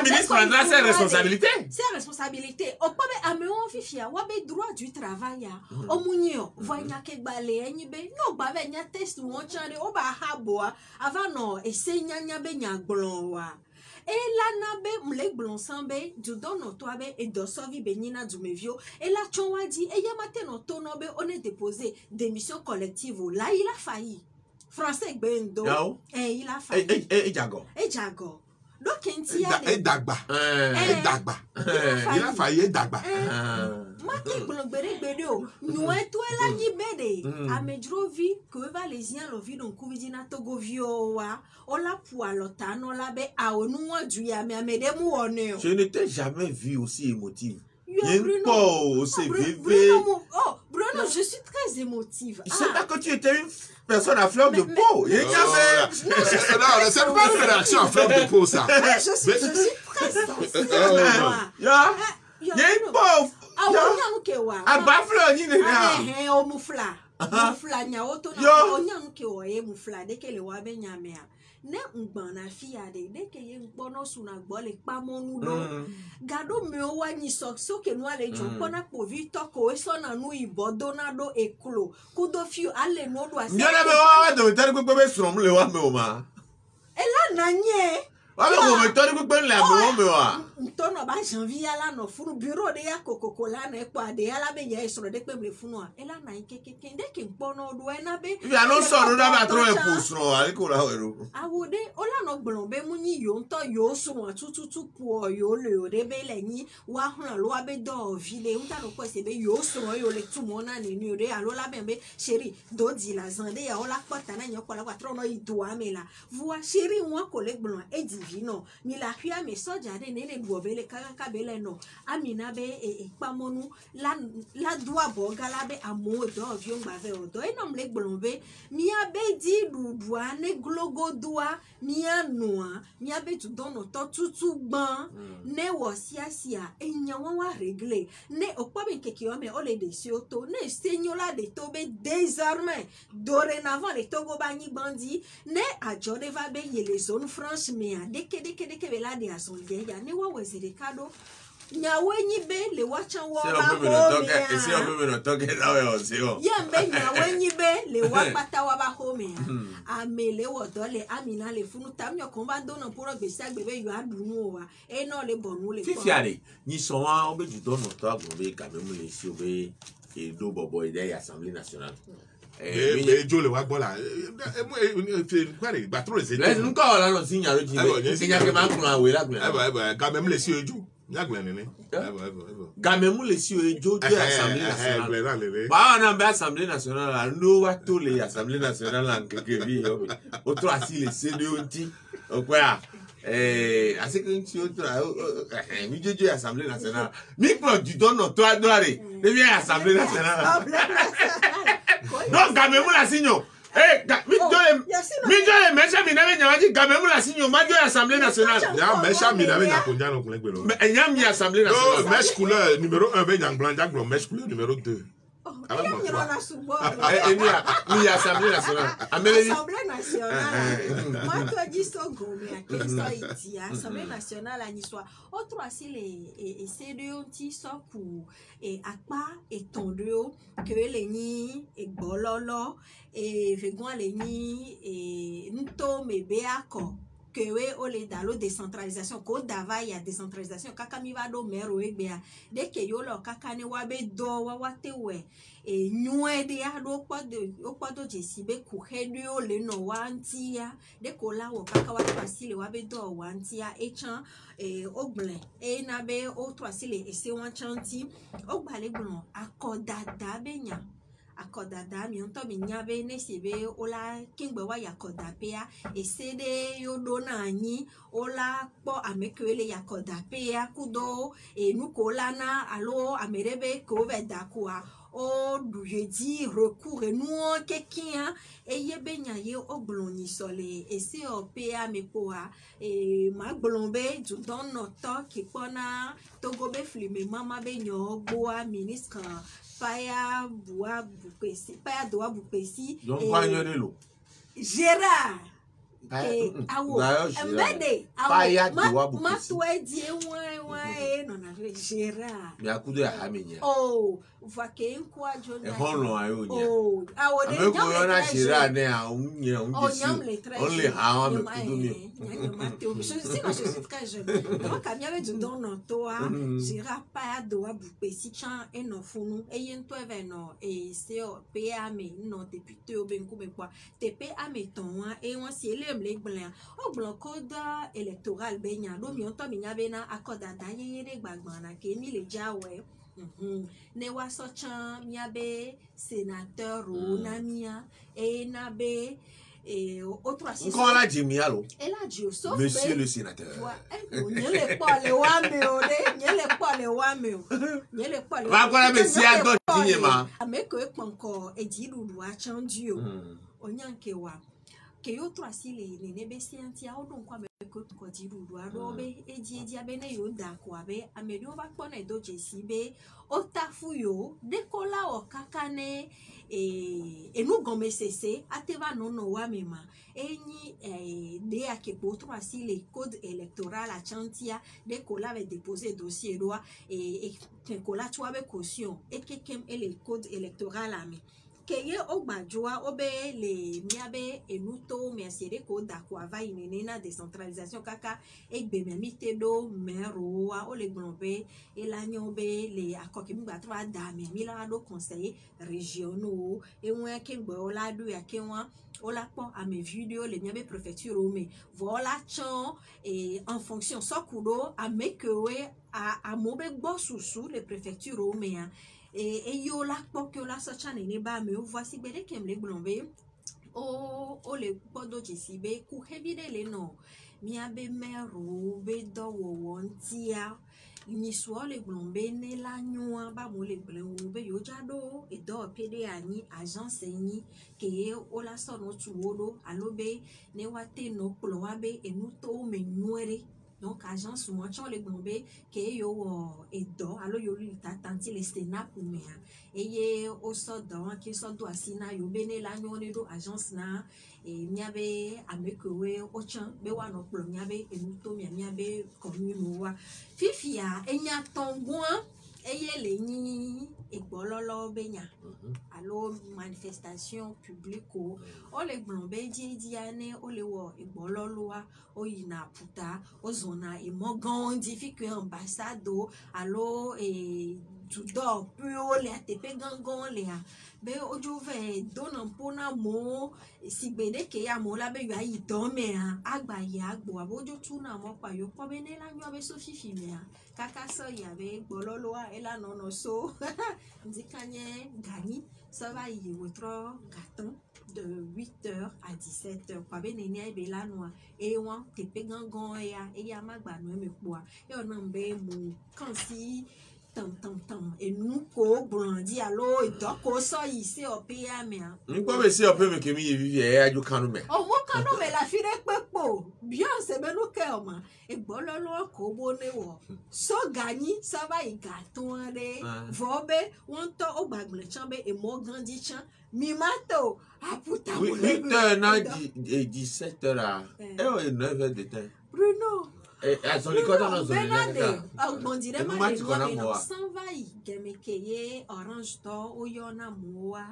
ministre prendra ses responsabilités. Ses responsabilités. Au point B, Améon Fifia, Wabe droit du travail. Au Mounio, voyez que balé, non, bavé, nya test ou on chande, au bahaboa, avant non, et c'est nya benya blonwa. Et là, nabe, mlek blonsambe, du dono toabe, et dosovi benina du mevio, et là, chonwa dit, et yamate no tonobe, on est déposé démission collective, là, il a failli. Français, bendo, et il a failli. Et Jago. Et Jago. Donc, et Dagba. Et Dagba. Il a failli, et Dagba. Mati blongbere bedo, nous la ni bede. Amedrovi, que va les yens lovi donc kuvidina togo vioa. Ola poalota no la be a onua du ya me amedemu one. Je ne t'ai jamais vu aussi émotive. Oh, Bruno, je suis très émotive. C'est pas que tu étais une personne à fleur de peau. C'est pas une réaction à fleur de peau, ça. Je suis très sensible. Il y a une pauvre. Abafla ni ne o mufla. Mufla nya oto na onyanke o e mufla de kele wa be nyame a. Ne ngban na fia de ke ye ngbono su na gbo le pamonu do. Gado me o wa ni so ke no ale jo pona po Victor ko e so na nu ibodo na do eklo. Kudo fiu ale no do ase. Nyana me wa do tari gbe be srom le wa me o ma. Ela na nye. Wala ko me tari gbe le abo me wa. Ntono ba janvier ala no funu bureau de ya kokoko la na ekpo ade ala be ye soro de pe me funu a ela na kekeke de ke gbono do e na be if no soro na ba tro e pusro ale ko la wero awode ola no gblon be mu ni yo nto yo soro tututu po yo le o de be le ni wa hun lo abe do vile unta no ko se be yo soro yo le tumo na ni ni o de alo la be chéri do di la zande ya ola pota na nyoko la 4 no ido amela voi chéri won ko le gblon e divino mi la hia me soja de ne bele kaka bele no amina be e pamonu la doa boga la be amo do vion bave odo e nom le gblombe mi abe di dudua ne glogo doa mi anoa mi abe tu dono to tutu gban ne wo siasia e nyawo wa régler ne okpa be keke o me o le de si oto ne senyola de tobe désormais dorénavant les togo bani bandi ne ajo de va be ye les zones franches mais deke be la de ason ya ne wa Zericado, Nyawenyi be le watchan wa ba home. Ese obe no toke na we osio. Yembe nyawenyi be le wa pata wa ba home. Amele wo dole amina le funu tamyo komba dono puro gbese agbebe yo adunu wa. E no le bonu le. Fifiare, ni so wa obe ju dono to agbobe ka be mu le si obe e do bobo ide Assemblée nationale. Jo le wa gbo la kware gba tro se le nko la lo si nyaro ji be se nya ke ma kun awe la kun ga mem le si oju nyagbe nene ga mem le si oju de Assemblée nationale ba na be Assemblée nationale no wa to le Assemblée nationale en keke bi yo o to asi le se de onti o kwa asi que ti o to mi jeje Assemblée nationale mi pro du dono to adore de bi Assemblée nationale. Non, gamez-vous la signe. Eh, Midjo Mesha Minave Nyamaji Gamemu la signe au Madio Assemblée nationale. Ya Mesha Minave Nyakonya no Klengbelo. Mais Nyam y Assemblée nationale. Non, Mesh couleur numéro 1 ben Yang Blanc, Yang Mesh couleur numéro 2. Il y a Assemblée nationale. Assemblée nationale. Moi, toi, dis ça, Gomé, à Ici, Assemblée nationale, à Nice. Autre, c'est les CDO qui sont pour Akpa et Tondrio, que les ni et Bololo, et Vegon les ni et Nto, mais Béako. Que we ole dalo décentralisation ko dava ya décentralisation kaka mi va do mero egbea de ke yo lo kaka ni wa be do wa wate we e nyue de ya do kwado jesibe ku hedu o le no wantia de ko la wo kaka wa fasile wa be do wantia e chan e ogble e na be o to asile e se wan chanti ogbale gbon akodada benya akodada mi onto mi nyabe ne sebe ola kingbe wa yakoda pea esede yodo na anyi ola po amekwele yakoda pea kudo nukola na alo amerebe ko veda kwa o jeudi recours nous quelqu'un eye benya ye ogloni sole ese opea mepoa ma glombe du don noto ki pona togobe flime mama benyo boa ministre Paya Boa Boupesi, Paya Doa Boupesi. Donc, pas Yorelo. Gérard. Awo. Mbede. Paya Doa Boupesi. Matoué die ouais non avait Gérard. Mais à coup de Hamenya. Oh, voit qu'un quoi John. Et on l'a eu. Oh, awo de. Mais qu'on a Gérard né à on y on les très. On les a on je suis très jeune. Donc, il y avait du don non toi. Gérard Paya Doa Boupesi chan et non funu. Et yen toi veno et c'est PAME non député au Benkou mais quoi. TPAME ton et on s'y est les blancs. Au blanc code électoral benya. Donc, on tombe y avait na accord d'adaye les bagmana qui mi les jawe. Ne wa sochan miabe sénateur ou namia et nabe et autre assistant. Encore la Jimmy allo. Et là Dieu sauf monsieur le sénateur. Nyele pas le wame o de nyele pas le wame o nyele pas le. Va quoi monsieur ado tinyema. Ameko ekonko ejiru lu achandu o. Onyanke wa ke yo to asile ne nebe sianti a odun kwa be ko jiru lu arobe eji abene yo da kwa be amedi o ba pona edo jesibe otafuyo dekola o kakane enu gome sese ateva nono wa mema eni de akepo to asile code électoral a chantia dekola avait déposé dossier loi et dekola tu avec caution et kekem et le code électoral ami keye ogbajua obe le miabe enuto mercier ko dakwa va inena décentralisation kaka egbe memite do meroa o le gbonbe elanyobe le akoki mgba tra da me mila do conseiller régionaux et won kengbe ola do ya kenwa ola po a mes vidéos le miabe préfecture o me voilà chan et en fonction sokudo a mekewe a mobe gbo susu le préfecture o me et yo la que la sochane ne ba me voici bede kem le glombe o le podo jesibe ku hebide le no mi abe mero be do wontia ni so le glombe ne la nyua ba mo le glombe yo jado e do pede ani agence ni ke o la so no tuwodo alobe ne wate no ploabe enuto me nuere. Donc, agence ou moi, les bombés, qui yo edo, alors yo lui t'attenti les sénats pour me. Et au sort d'un qui sort d'où asina yo bene la nyonedo agence na et miabe amekowe ochan bewa no pro miabe enuto miabe commune wa fifia enya tongwan eye le ni egbololo benya allo manifestation publique o le blombe di ane o le wo egbololo wa o yina puta o zona e mogan difficile ambassado allo e tudo pio le atepe gangon le a be ojo ve dona mpona mo sigbede ke ya mo la be yo ayi don me agba ya agbo abojo tuna mo pa yo po be ne la nyo be so fifi me kaka so ya be gbololo a ela no no so ndikanye gani ça va y votre carton de 8h à 17h kwa be ne ne be la no e won tepe gangon ya e ya magba no me po e ona mbe mo kan si tam et nous ko brandi allo et doko so ici au PMA Nko be si ope me kemi yevi e aju kanu me. oh mo kanu me la fire pepo bien c'est ben no ke ma e gbololo ko bo ne wo so gani ça va y gaton re vobe won to o gbagbele chambe e mo grandi chan mi mato aputa Oui, 8h na 17h là. Et 9h de temps. Bruno À son école dans nos on dirait pas les gens s'en va y gemekeye orange to oyona moa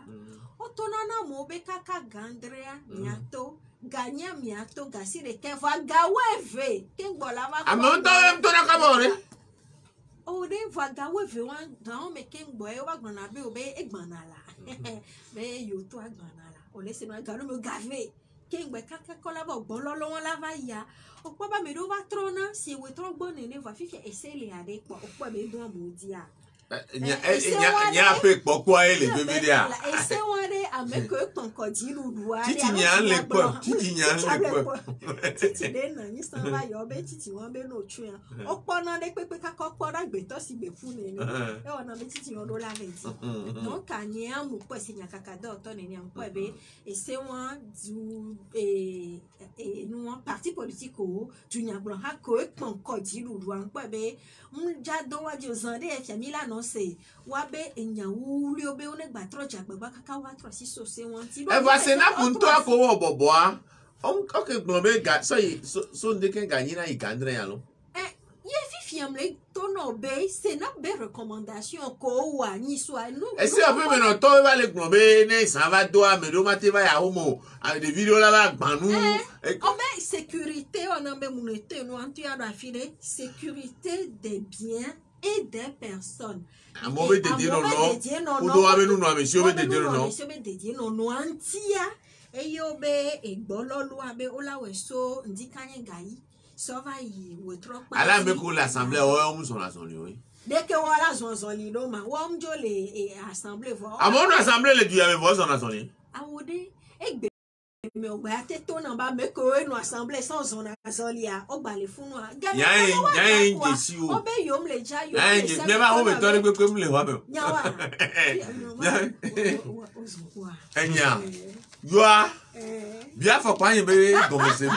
otonana mo be kaka gandrea miato ganya miato gasire ke va gaweve ke ngbola va Amonto em to na kamore. o de va gaweve wan dan me ke ngbo e wa gbona be obe egbanala be yo to agbanala o le se no galo me gave ke ngbe kaka kola bo gbololo won la va ya okwa ba me do va trona si we tro gbo ne va fifi esele ade po okwa be do amodia Nya pe pokwa ele bebe dia. Ese ware ameko tonko diru duwa. Titi nya le po, titi nya le po. Titi de na ni san ba yo be titi won be no tru yan. Opo na de pepe ka kokpo ra gbe to si gbe fun ni. E wona be titi yon do la re di. Donc anya mu po se nya kaka do to ni am po be ese won du nou parti politique o du nya bro ha ko tonko diru duwa po be mja do wa jo zande e famila no se wabe enyawuli obe one gbatro jagbagba kaka wa tro si so se won ti E va se na punto akowo bobo a. Okay, gbobe ga so ndeke ganyi na igandre ya lo. Ye fifiam le tono be se na be recommandation ko wa ni so anu. E se ape me no to va le gbobe ne san va do a me do mate va ya homo avec des vidéos là ba gbanu. O be sécurité on a be munete no antu ya da file sécurité des biens et des personnes. Amobe de dire non. Udo abe nu no ame si obe de dire non. Si obe de dire non antia e yo be e gbololo abe ola we so ndikanye gai. So va yi we tro pa. Ala me ko l'assemblée o mu son l'assemblée oui. Dès que wala son li do ma wo mjo le assemblée vo. Amon l'assemblée le du ame vo son l'assemblée. Awode egbe me o gba te to na ba me ko enu assemblée sans son assemblée a o gba le funu a. Ya njesi o. Obe yom le ja yo. Ya nje me ba o be to ni pe mu le wa be. Nyawa. Enya. Yoa. Bien fo pa yin be gomese.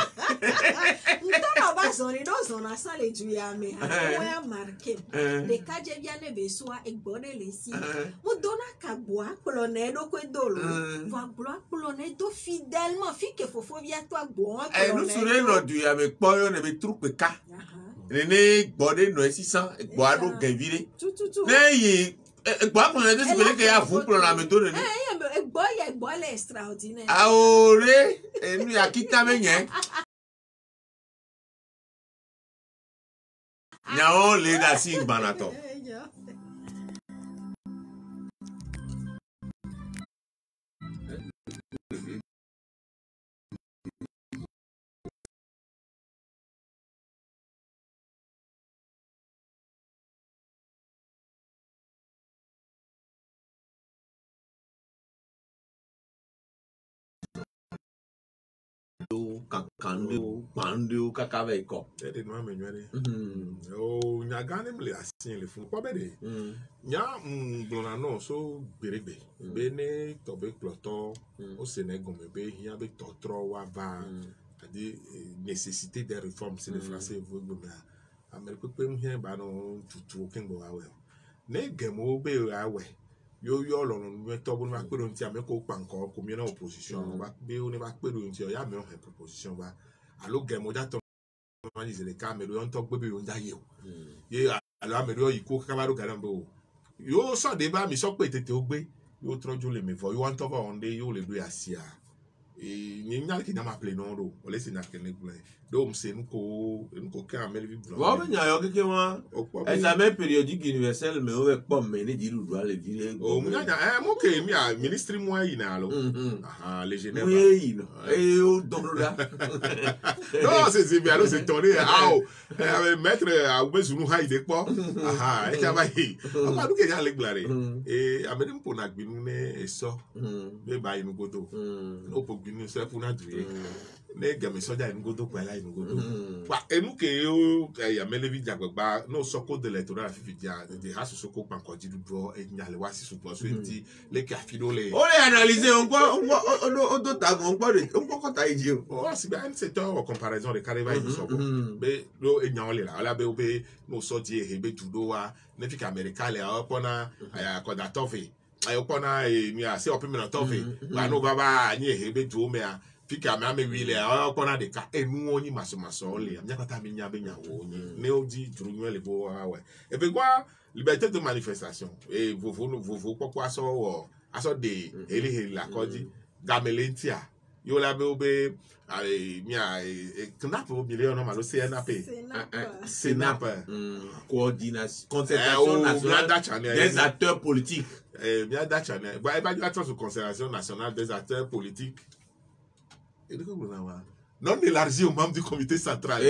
Ntona ba zoni do zona sa le ju ya me ha. O ya marke. De ka je bia ne be so a egbode le si. Mo dona ka boa colonel do ko dolo. Va boa colonel do fidèlement fi ke fofo bia to agbo. Nous sur le du ya me po yo ne be trupe ka. Ne gbode no 600 gbado gevire. Ne yi gba ko le de si pele ke ya fun pro na me to ni. Egbo le extraordinaire. Aore enu ya kita me yen. Nyawo le da si gbanato. Kandu kakave ko. Ede no amenwere. O nyagane mle asin le fun ko be de. Nya blona no so berebe. Be ne to be ploto o Sénégal me be hia be totro wa va. Adi nécessité des réformes c'est le français vous be. America pe hia ba no tutu kengo wa we. Ne gemo be awe. Yo lo no to bu ma pe do nti ameko panko ko mi na opposition ba be o ne ba pe do nti o ya me o proposition ba. Alo gemo da to mani zele kamero on to gbe yo nda ye o ye alo amero iko kabaro garambo yo so de ba mi so pe tete o gbe yo trojo le me vo yo want over on day yo le do asia ni nya ki na ma play no ro o le se na kene gbe do mse nko ka mele bi blo wa be nya yo keke wa examen périodique universel me o po me ni diru do ale dire o mu nya mo ke mi a ministry mo yi na lo aha le général oui no e o donoda non c'est bien alors c'est tourné avec maître a bezunu ha ide po aha e ka ba yi o ma du ke nya le glare e amedi mpo na gbinu ne eso be ba inu godo o po gbinu nous c'est pour notre les gamins soja nous godo quoi là nous godo bah et nous que il y a mêlé vite bah nos soko de l'électorat fifidia de race soko pan ko di do et nya le wasi soko so enti les cafino les on les analyser on dotago on quoi ta idi oh c'est bien c'est en comparaison de carrément ils sont mais lo e nya on les là be no so di hebe tudo wa ne fi america le a pona aya ko da tofi ayo pona e mi a se o pimi na tofi ba no baba ni hebe tu me a fika me ame wile a pona de ka enu oni maso le nya kata mi nya be nya wo ni ne o di turu le bo wa e be kwa liberté de manifestation et vous pourquoi aso de ele la kodi gamelentia yo la be obe mia knap o million malo CNAP coordination concertation nationale des acteurs politiques bien dachane ba ba sur concertation nationale des acteurs politiques et de comment là non élargi aux membres du comité central.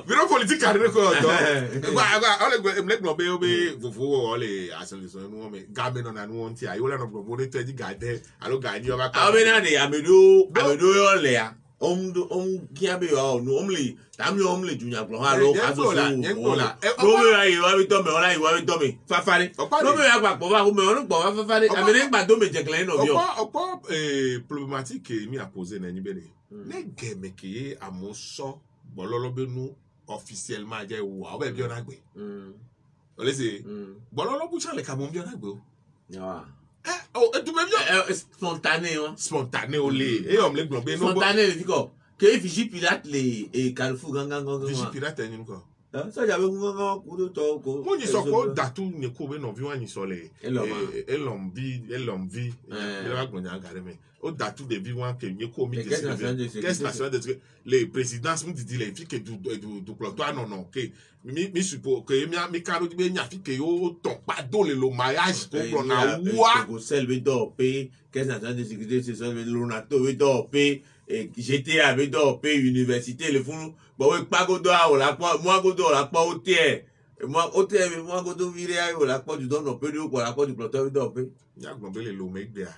Bureau politique carré quoi. Vous les associations nous mais gabe non anu on tia. Yo la no promoter te di gade alo gani oba. Abenade amedo yo le a. Kiabe yo no omle tamle omle junya glo ha lo aso so. No me ayi wa bi to me ola yi wa bi to me. Fafare. No me ya gba po ba ko me onu gbo wa fafare. Amere gba do me je clean no bi o. Opo problématique mi a posé na ni bele. Ne game ki amoso bololo be nu officiellement je wa o be bi ona gbe. O le se. Bololo bu chale ka mo bi ona gbe o. Ya. Oh, tu me viens spontané hein. Spontané au lait. Et on me globé non. Spontané le quoi. Que Fiji pirate les et Carrefour gangan. Fiji pirate ni quoi. Ça j'avais un coup de temps ko. Mo ni soko datu ni ko be no vi wan ni so le. Elom vi. Le va gbonya gare me. O datu de vi wan ke ni ko mi qu'est-ce national de les présidences me dit les filles que du toi non que mi suppose que mi caro di be nya fi que yo ton pas do le mariage ko na wa ko selve do pe qu'est-ce national de sécurité c'est ça le Lonato we do pe GTA we do pe université le fond bon we pa go do la moi go do la pa au tiers moi go do virer la pa du don no pe do ko la pa du ploteur we do pe ya gbon le lo me gbe a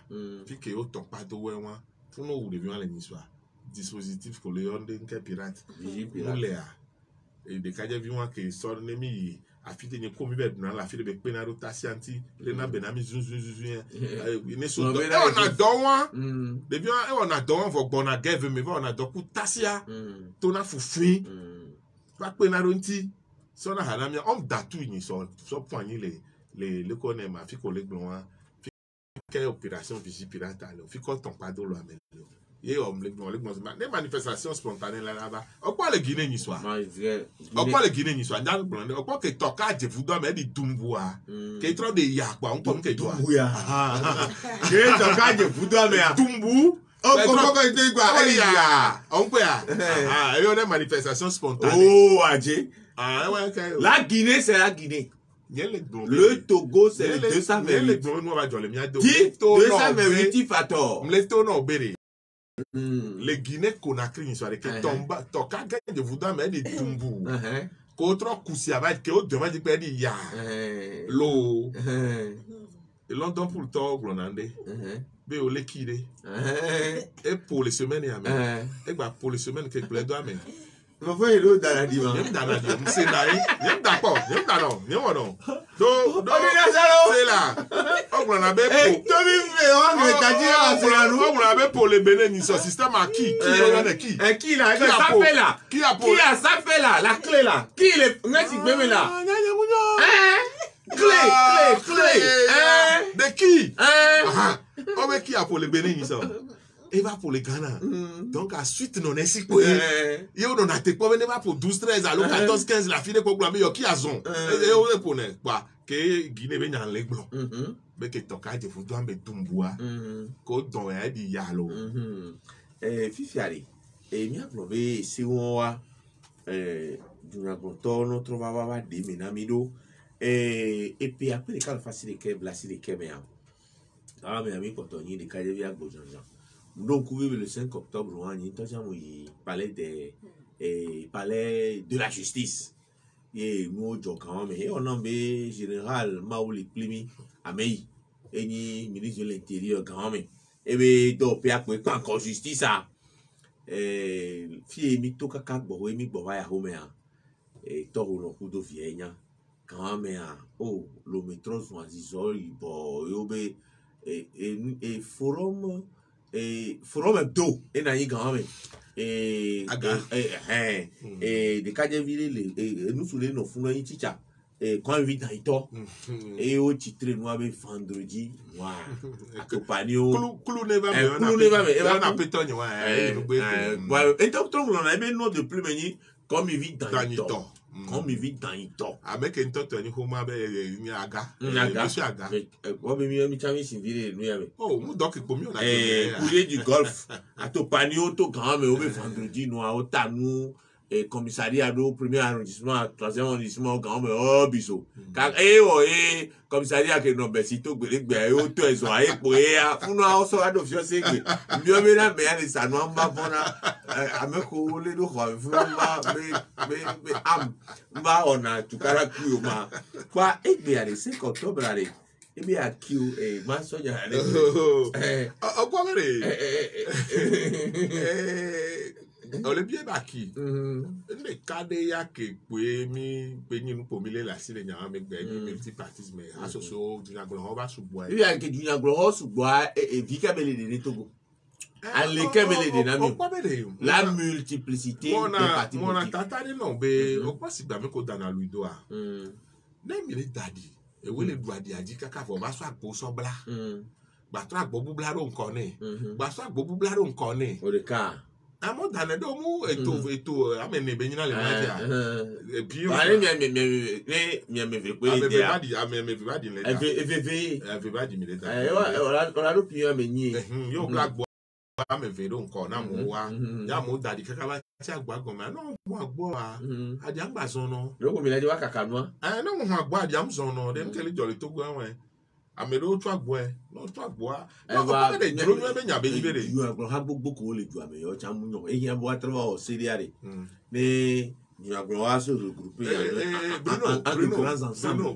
fi que yo ton pas do we wan fún no wu de bi wan le ni so dispositif ko le onde nke pirate le a et de kaje vi wan ke so ne mi afite ni ko mi be dun la afite be pe na rotasianti le na be na mi zuzu ni so on a do wan de bi on a do wan fo gbon na give me on a do ku tasia to na fufin pa pe na ronti so na hala mi on datu ni so point ni le ko ne ma fi ko le gbon wan quelle opération vigipirate fi ko ton pas do lo amelo ye om le gbon les manifestations spontanées là-bas on parle le Guinée ni soir on parle le Guinée ni soir dans blonde on parle que toka je vous doit mais di tumbua que trop de ya quoi on comme que toi que toka je vous doit mais tumbu on peut il y a des manifestations spontanées oh adje ouais la Guinée c'est la Guinée. Le Togo c'est le 228 228 fator le Guinée Conakry ni soirée que tomba toka gagne de vous dans mais des tumbu contre kusiaba que au devant du père ya lo et London pour le temps glonande be o le kide et pour les semaines ya mais et ba pour les semaines que plein doit mais vous voyez l'autre dans la divan c'est là yem d'accord yem d'accord yem non do c'est là on glona be pour Tobi fait on est tadi là c'est là nous on glona be pour le Bénin ni so système à qui là ça fait là qui a ça fait là la clé là qui est ngati bébé là clé de qui on veut qui a pour le Bénin ni so et va pour le Ghana. Donc, à suite, non, est-ce que il y a un pas venir pour 12, 13, alors 14, 15, la fille de Kogla, mais qui a zon. Et on est pour ne pas que Guinée vienne en les blancs. Mais que ton cas de photo en Betumboua, que ton aide y a l'eau. Fifiari, et bien, plomé, si on a du raconteur, notre va des menamido, et puis après, les cas faciles de blasser les Kéméens. Ah, mais ami, quand on y est, les cas de Via Bojan. Donc, le 5 octobre, on a palais de la justice. Et nous, on a un général Maouli Plimi, Amei, et ni ministre de l'Intérieur, grand même. et bien donc puis après quand justice a fille mi to kaka gbo mi gbo wa ya home a et to lo ku do vienya quand même oh le métro Zoazizo bo yobe et forum hebdo et na yi quand même et de cadre ville et nous soulé no funu yi chicha et quand vite dans ito et au titre nous avait vendredi wa accompagno kulu ne va me on a pétonne ouais et donc on a même nom de plus meni comme il vit dans ito comme il vit dans ito avec un toto ni homa be ni aga monsieur aga wa be mi chami sinvire nous yave oh mu donc ko mi on a couler du golf accompagno to grand mais au vendredi nous au tanu et commissariat do premier arrondissement troisième arrondissement grand mais oh biso car commissariat que non besito gbe o to eso ai po funu a so ado fio se gbe mi o me na me ani sanu amba bona ameko le do ho funu me am ba ona tukara ku o ma kwa egbe ale 5 octobre ale ebi akiu ma soja ale quoi mere ole bien baki le kade ya ke pe mi pe ni nu pomile la si le nya me gbe ni multipartisme asoso dunya glo ho ba subo e ya ke dunya glo ho subo e vika bele de Togo ale ke bele de na mi la multiplicité des partis mon tata ni no be o pa si gba me ko dana luido a na mi le dadi e we le duadi aji kaka fo ba so agbo so bla gba to agbo bubla ro nkan ni gba so agbo bubla ro nkan ni o de ka amo dane do mu eto amene be nyina le maja e puis ale mi me ve pe ide a me va di le va di mi le da ora do pion me nyi yo black boy me ve do nko na mo wa ya mo dadi kaka ba ti agbo agon ma no mo agbo wa adi angba so no lo ko mi le di wa kaka no no mo agbo adi am so no dem kele jolly to go anwe amelo to agbo no to agbo no ko be de jolo no be nya be yibere you agbo ha gbogbo ko le ju ame yo cha mu yan eyan bo atrava o seriare ni you agbo wa so regrouper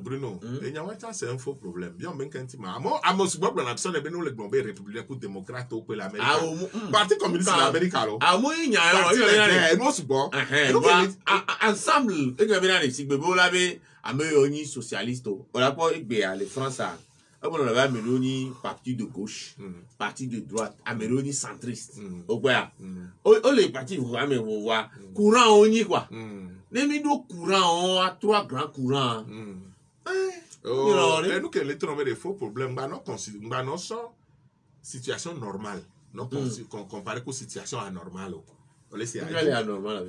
Bruno enya wa cha c'est un faux problème bien ben kanti ma amo su gbogbo na so le be no le gbon be république démocrate o pe l'Amérique parti communiste l'Amérique lo amo yan yo no su bo ensemble e gbe na ni sigbe bo la be ame yo ni socialiste o la po igbe ale France on avait Ameloni parti de gauche, parti de droite, Ameloni centriste. Au quoi? Les partis vous voir courant on y quoi. Les midos courant à 3 grands courants. Nous que les trouver des faux problèmes, bah non situation normale, non comparé aux situations anormales.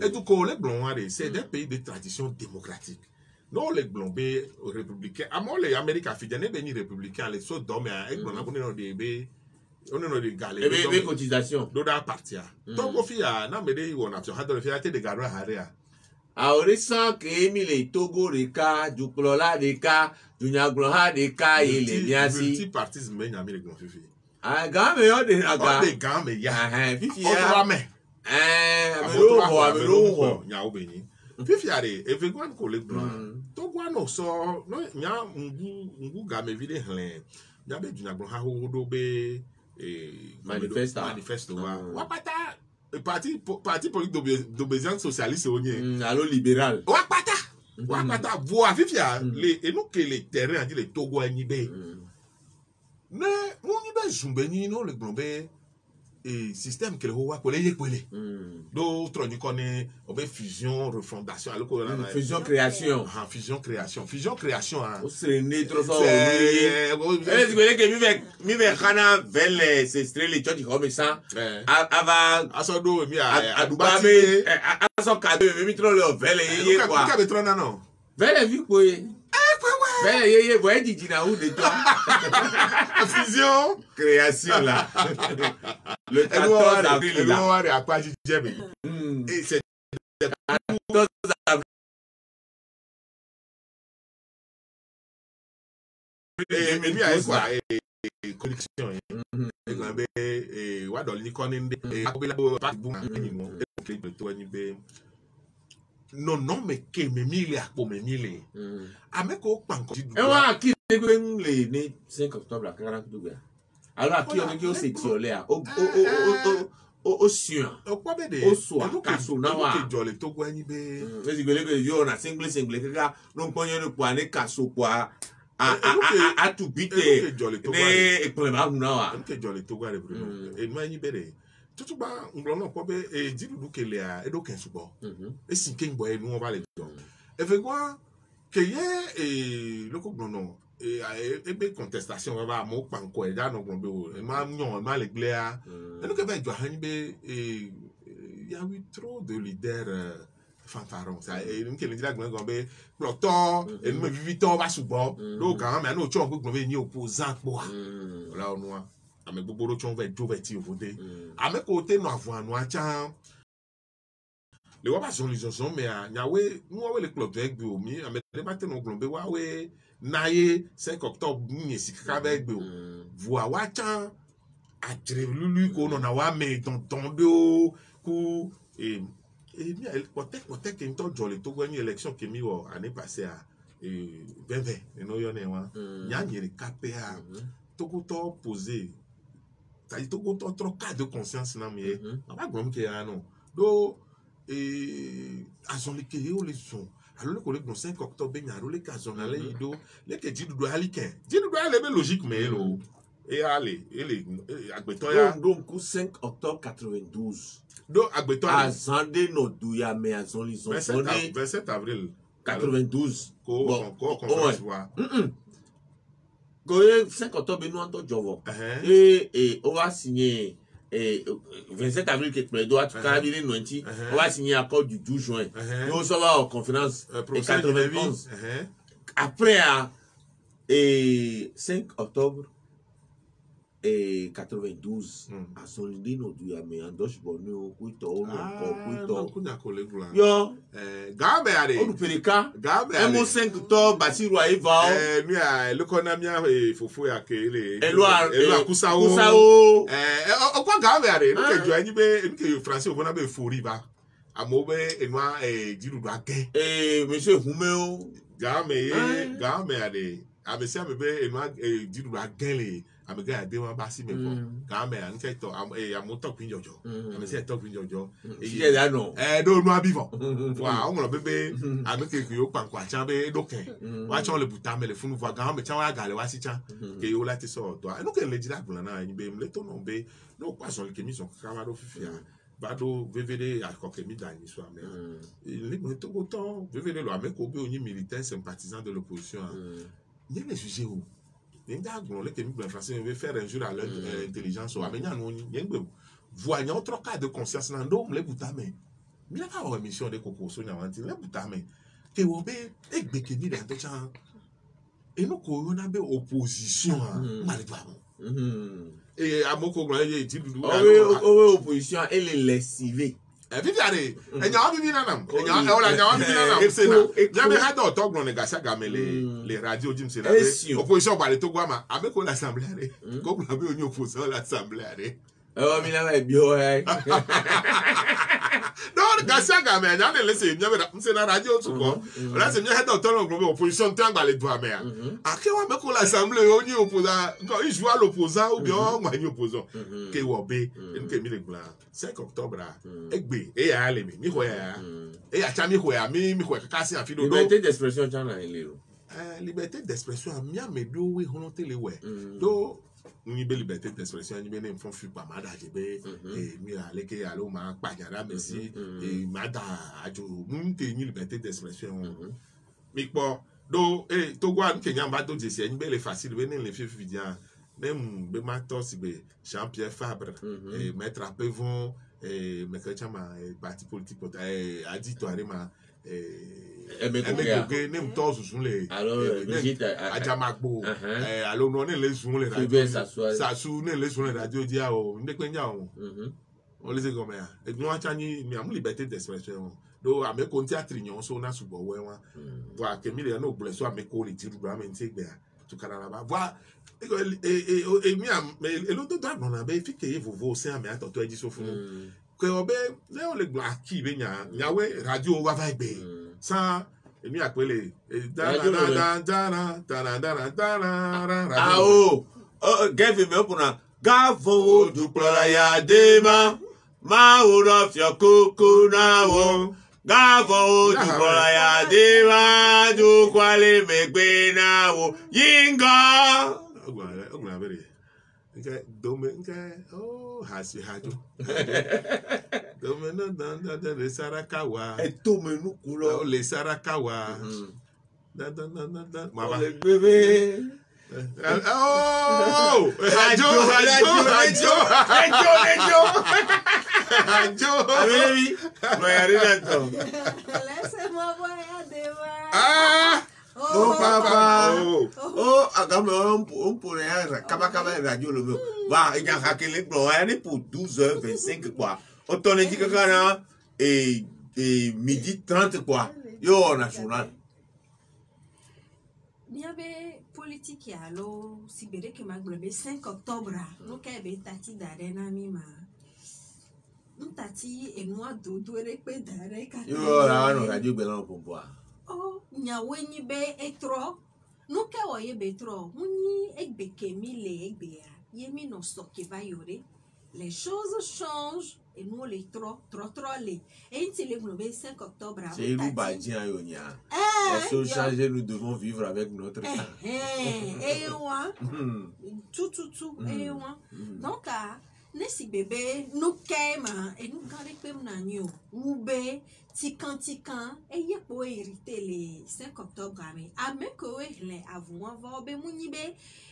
Et donc les blancs c'est des pays de tradition démocratique. Non, les blonds républicains, à moi les Américains fidèles béni républicains, les sauts d'hommes et on a des galets. Et cotisation. D'autres parties. Donc, au final, on a des fiatés de garder à Haria. A orisa que Emile Togo de cas, du Clola de cas, du Nyagloha de cas, et les Niasi. Multipartisme, mais il y a mis les grands fifi. Ah, gamme, il y a des gars. Des gars, mais il y a. Fifi, il y a. Il y a. Fifi are everyone collect blanc to gwa no so no nya ngu ga me vide hlen nya be duna blanc ha ho do be manifesto wa pata parti politique d'obéissance socialiste onye allo libéral wa pata voix Fifi les et nous que les terrains dit les Togo ani be ne mu ni be zumbe ni no le glombe et système que le roi pour les écoler d'autres ni connaît obé fusion refondation alors que fusion création fusion création on se né trop fort est-ce que mi ve kana vele c'est stré les church comme ça ava asodo mi a dubabe aso kado mi trop le vele yeye quoi ka be trop non vele vi ko vele yeye boy didi na ou de toi fusion création là le 14 avril là et c'est 14 avril et mi a quoi connexion et quand be wa do ni koninde et abela pa bu ni mo e to ni be non mais que me mille a pour me mille ameko panko e wa ki le 5 octobre à 42 gars alors qui on qui c'est tiolé o sien o so akaso na wa jole to gwa nyi be ezi gele ke yo na single ka no ponyo ni kwa ni kaso kwa a tu bite ne eklema na wa nke jole to gwa re bro e ma nyi bere tutu ba nglo no ko be e diru kele a e do ken subo e sin ken boy nu ba le do e fe gwa ke ye e loko gbono e be contestation va mo panko e da no gbo be o e ma nyon ma le gle a e no ke be jo han be il y a eu trop de leaders fanfaron ça e nke le dira gbo be ploto e no vivito ba subo do kan ma no cho gbo be ni opposant po la onu ame gbogbo ro chon ve jo ve ti ovode ame ko te no avon anu acha le wa ba son les gens mais nyawe nous we le ploto egbe omi ame le ba te no glombe wa we naye 5 octobre ni sikaka be egbe o voa wa cha atre lulu ko no na wa me tonton do ku mi peut-être que nto jole to gwa ni élection ke mi wo année passée à 2020 no yo ne wa nya nyere KPA to ko to poser ça dit to ko to trop cas de conscience na mi ba grom ke ya no do azon le ke yo le son alors le 5 octobre nya ro le ka zon ale ido le ke jidu do aliken jidu do ale be logique mais lo et allez ele agbeton ya donc 5 octobre 92 do agbeton azande no du ya me azon li zon 27 avril 92 ko conférence wa Goye 5 octobre nous entend Jovo et on va signer 27 avril que le doit carabiner Nointi on va signer accord du 12 juin nous ça va en conférence et 91 après et 5 octobre et 92 à son idée no du mais en doche bonno kuito yo gabe are on pereka gabe mo 5 octobre basiru aiva mi a l'economia fofo ya ke le elo kusao o kwa gabe are no ke jo anyi be nke français o bona be fori ba amobe enwa jiru do ake monsieur Humeo game are abesia mebe enwa jiru do ake amega ade wa ba si me ko ka me an ke to am to kwin jojo am se to kwin jojo e ya no do nu abivo wa o mo bebe am ke yo pan kwa chan be do ken wa chan le buta me le funu va ga me chan wa ga le wa si chan ke yo lati so to no ke le jira bula na yin be le to no be no pa so ke mi so ka ma do fifia ba do VVD a ko ke mi da ni so ame le mo to go to VVD lo ame ko be oni militant sympathisant de l'opposition ni les sujets où Ninga gron le kemi ben français veut faire un jour à l'intelligence o amenya no nyengbe voyant trop cas de conscience na ndo mle butame mi la ka o émission de koko so nya wanti le butame ke wo be egbe ke ni de to chan e no ko yo na be opposition mali ba e amoko gron ye ti dudu o opposition elle est lessivée viviane enya bibi nanam enya ola nya bibi nanam se na nya be ha do to gron negasa gamele les radios dim se la opposition ba le to gwa ma ameko l'assemblée are ko la be oni opposition l'assemblée are mi na ba bio no gasa gamele nya le se nya be se na radio to ko la se nya ha do to gron opposition tan ba le do amea ake wa meko l'assemblée oni opposant ko il joue l'opposant ou bien ma ni opposant ke wo be nke mi le gla 5 octobre egbe e ya ale mi ho ya e ya cha mi ho ya mi ho ka kasi afi do liberté d'expression chana ilero liberté d'expression mi a me do we hono tele we do ni be liberté d'expression ni be ne fon fi pa ma da je be mi ale ke alo ma pa jara merci e ma da ajo mu te ni liberté d'expression mi po do to gwa nke nya ba do je se ni be le facile be ne le fi fi dia même be matos be Jean-Pierre Fabre maître Apevon me chama parti politique a dit to arema emeke nem tozu sun le ajamagbo alo no ne le sun le radio sasu ne le sun le radio dia o ndekwe nya o le se go me a egno achani mi am liberté d'expression do ameko théâtre nyon so na subo we wa wa ke mi le no blesso ameko le tiru do amenti gbe to kanala ba et mi am l'autre doit non be fi ke vovo se am ato to eji so funu ke obe le o le gba ki be nya we radio wa vibe sa mi apele ah oh give me up na Gavo dukla ya dema. Ma ura fia koko na wo. Gavo dukla ya dema. Dukwale megbe na wo. Yinga. Oh, hasi hajo. Domeno dan le sarakawa. E to menu kulo. Le sarakawa. Dan. Mama. Le bébé. Oh! Hajo. Baby, laissez-moi voir Adema. Ah! Oh papa. Oh, agame on pourrait kaba radio le mieux. Va, il y a hacké bro, il pour 12h25 quoi. On tourne dit que kana et midi 30 quoi. Yo national. Niabe politique ya lo sibere ke maglobe 5 octobre. No ka be tati darena mima. Ntati e moi dodo rekpe dare ka. Yo la no radio belan pour boire. Oh, nyawe ni be etro. No ka wo ye betro. Muni ekbeke mile ekbea. Yemi no soke va yore. Les choses changent et nous les trop les. Et il le globe 5 octobre. C'est nous badien yonia. Les choses changent, nous devons vivre avec notre temps. Et moi, tout, et moi. Donc, nesi bébé, nous kema, et nous gardons comme nanyo, oube, tikan, et y'a pour hériter les 5 octobre, mais à même que les avouants vont be mounibe,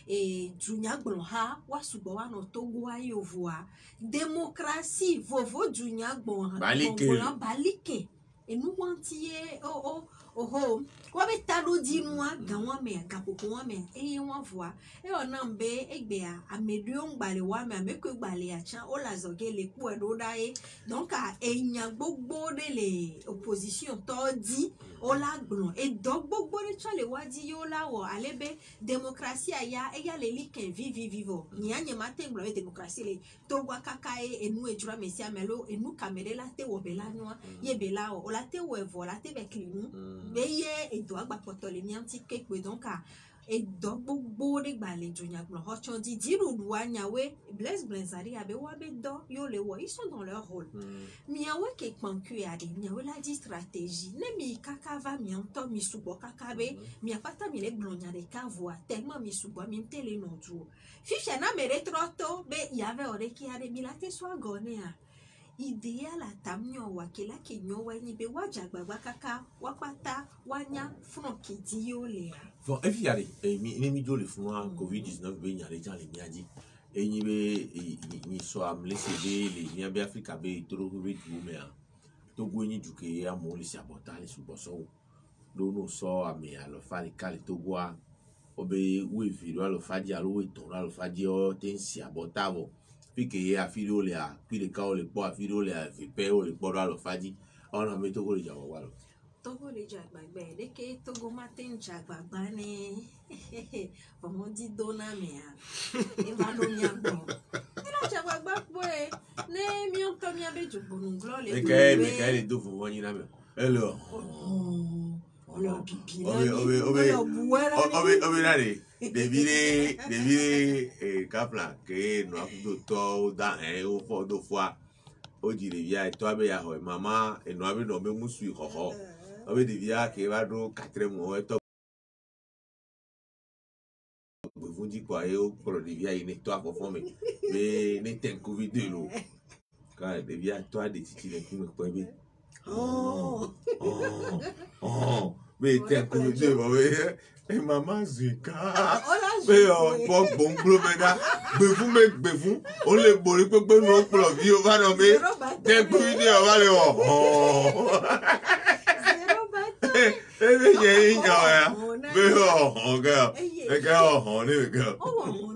et Junia Blonha, Wasubawa no Togoa Yovoa, démocratie, vovo Junia Blonha, balike, et nous wantier, oh, wabe talo di noa gawa me kapoko wa me e won voa e ona mbe egbea amedun gbale wa me ameko gbale acha o la zoge le ku edo dae donc a eyan gbogbo de le opposition to di o la gbon e do gbogbo de cha le wadi yo la wo alebe démocratie aya e ya le liken vivo ni anye matin gblo démocratie le to gwa kaka e enu ejura mesia melo enu kamere la te wo bela noa ye bela o la te wo vola te be klinu beye e do agba poto le mianti kekwe donc a e do gbogbo de gba le jonya gbon ho chon di diru duwa nyawe Blaise Blenzari abe wa be do yo le wo ils sont dans leur rôle miawe ke kpanku ya de miawe la di stratégie ne mi kaka va mi anto mi subo kaka be mi apata mi le glonya de ka voix tellement mi subo mi tele non du fiche na mere troto be y avait ore ki ade mi la te so agone a idéal à tamnyo wakela kenyo wani be wajagbagba kaka wapata wanya franki diyo le bon et puis allez mi do le fún covid-19 be nyare jan le miaji enyi be ni so am le cd le ni be africa be toro be du me a to go ni duke ya mo le si abota le suboso do no so ame alo fali kale to gwa obe we viro alo faji alo we ton alo faji o ten si abota bo puis que a filo le a puis le cas le po a filo le a vipe o le po alo faji on a meto ko le jawo walo togo le jagbagbe de ke togo matin jagbagba ni on dit dona me a e va no nya bon ila jagbagba boy ne mi on to mi abe jobo nglo le ke le do fo woni na me hello obe nare devine kapla que no afudo to da o fo do fois o jire via to abe ya ho mama e no abe no be musu hoho obe devia que va do 4 mois to vundi kwa e o pro devia ine to afofo me ne ten covid lo ka devia to ade titi le ku me ko be mais t'es connu et maman zika mais pour bon gros mena bevu on le boli pe no pour vie on va nommer t'es connu on va le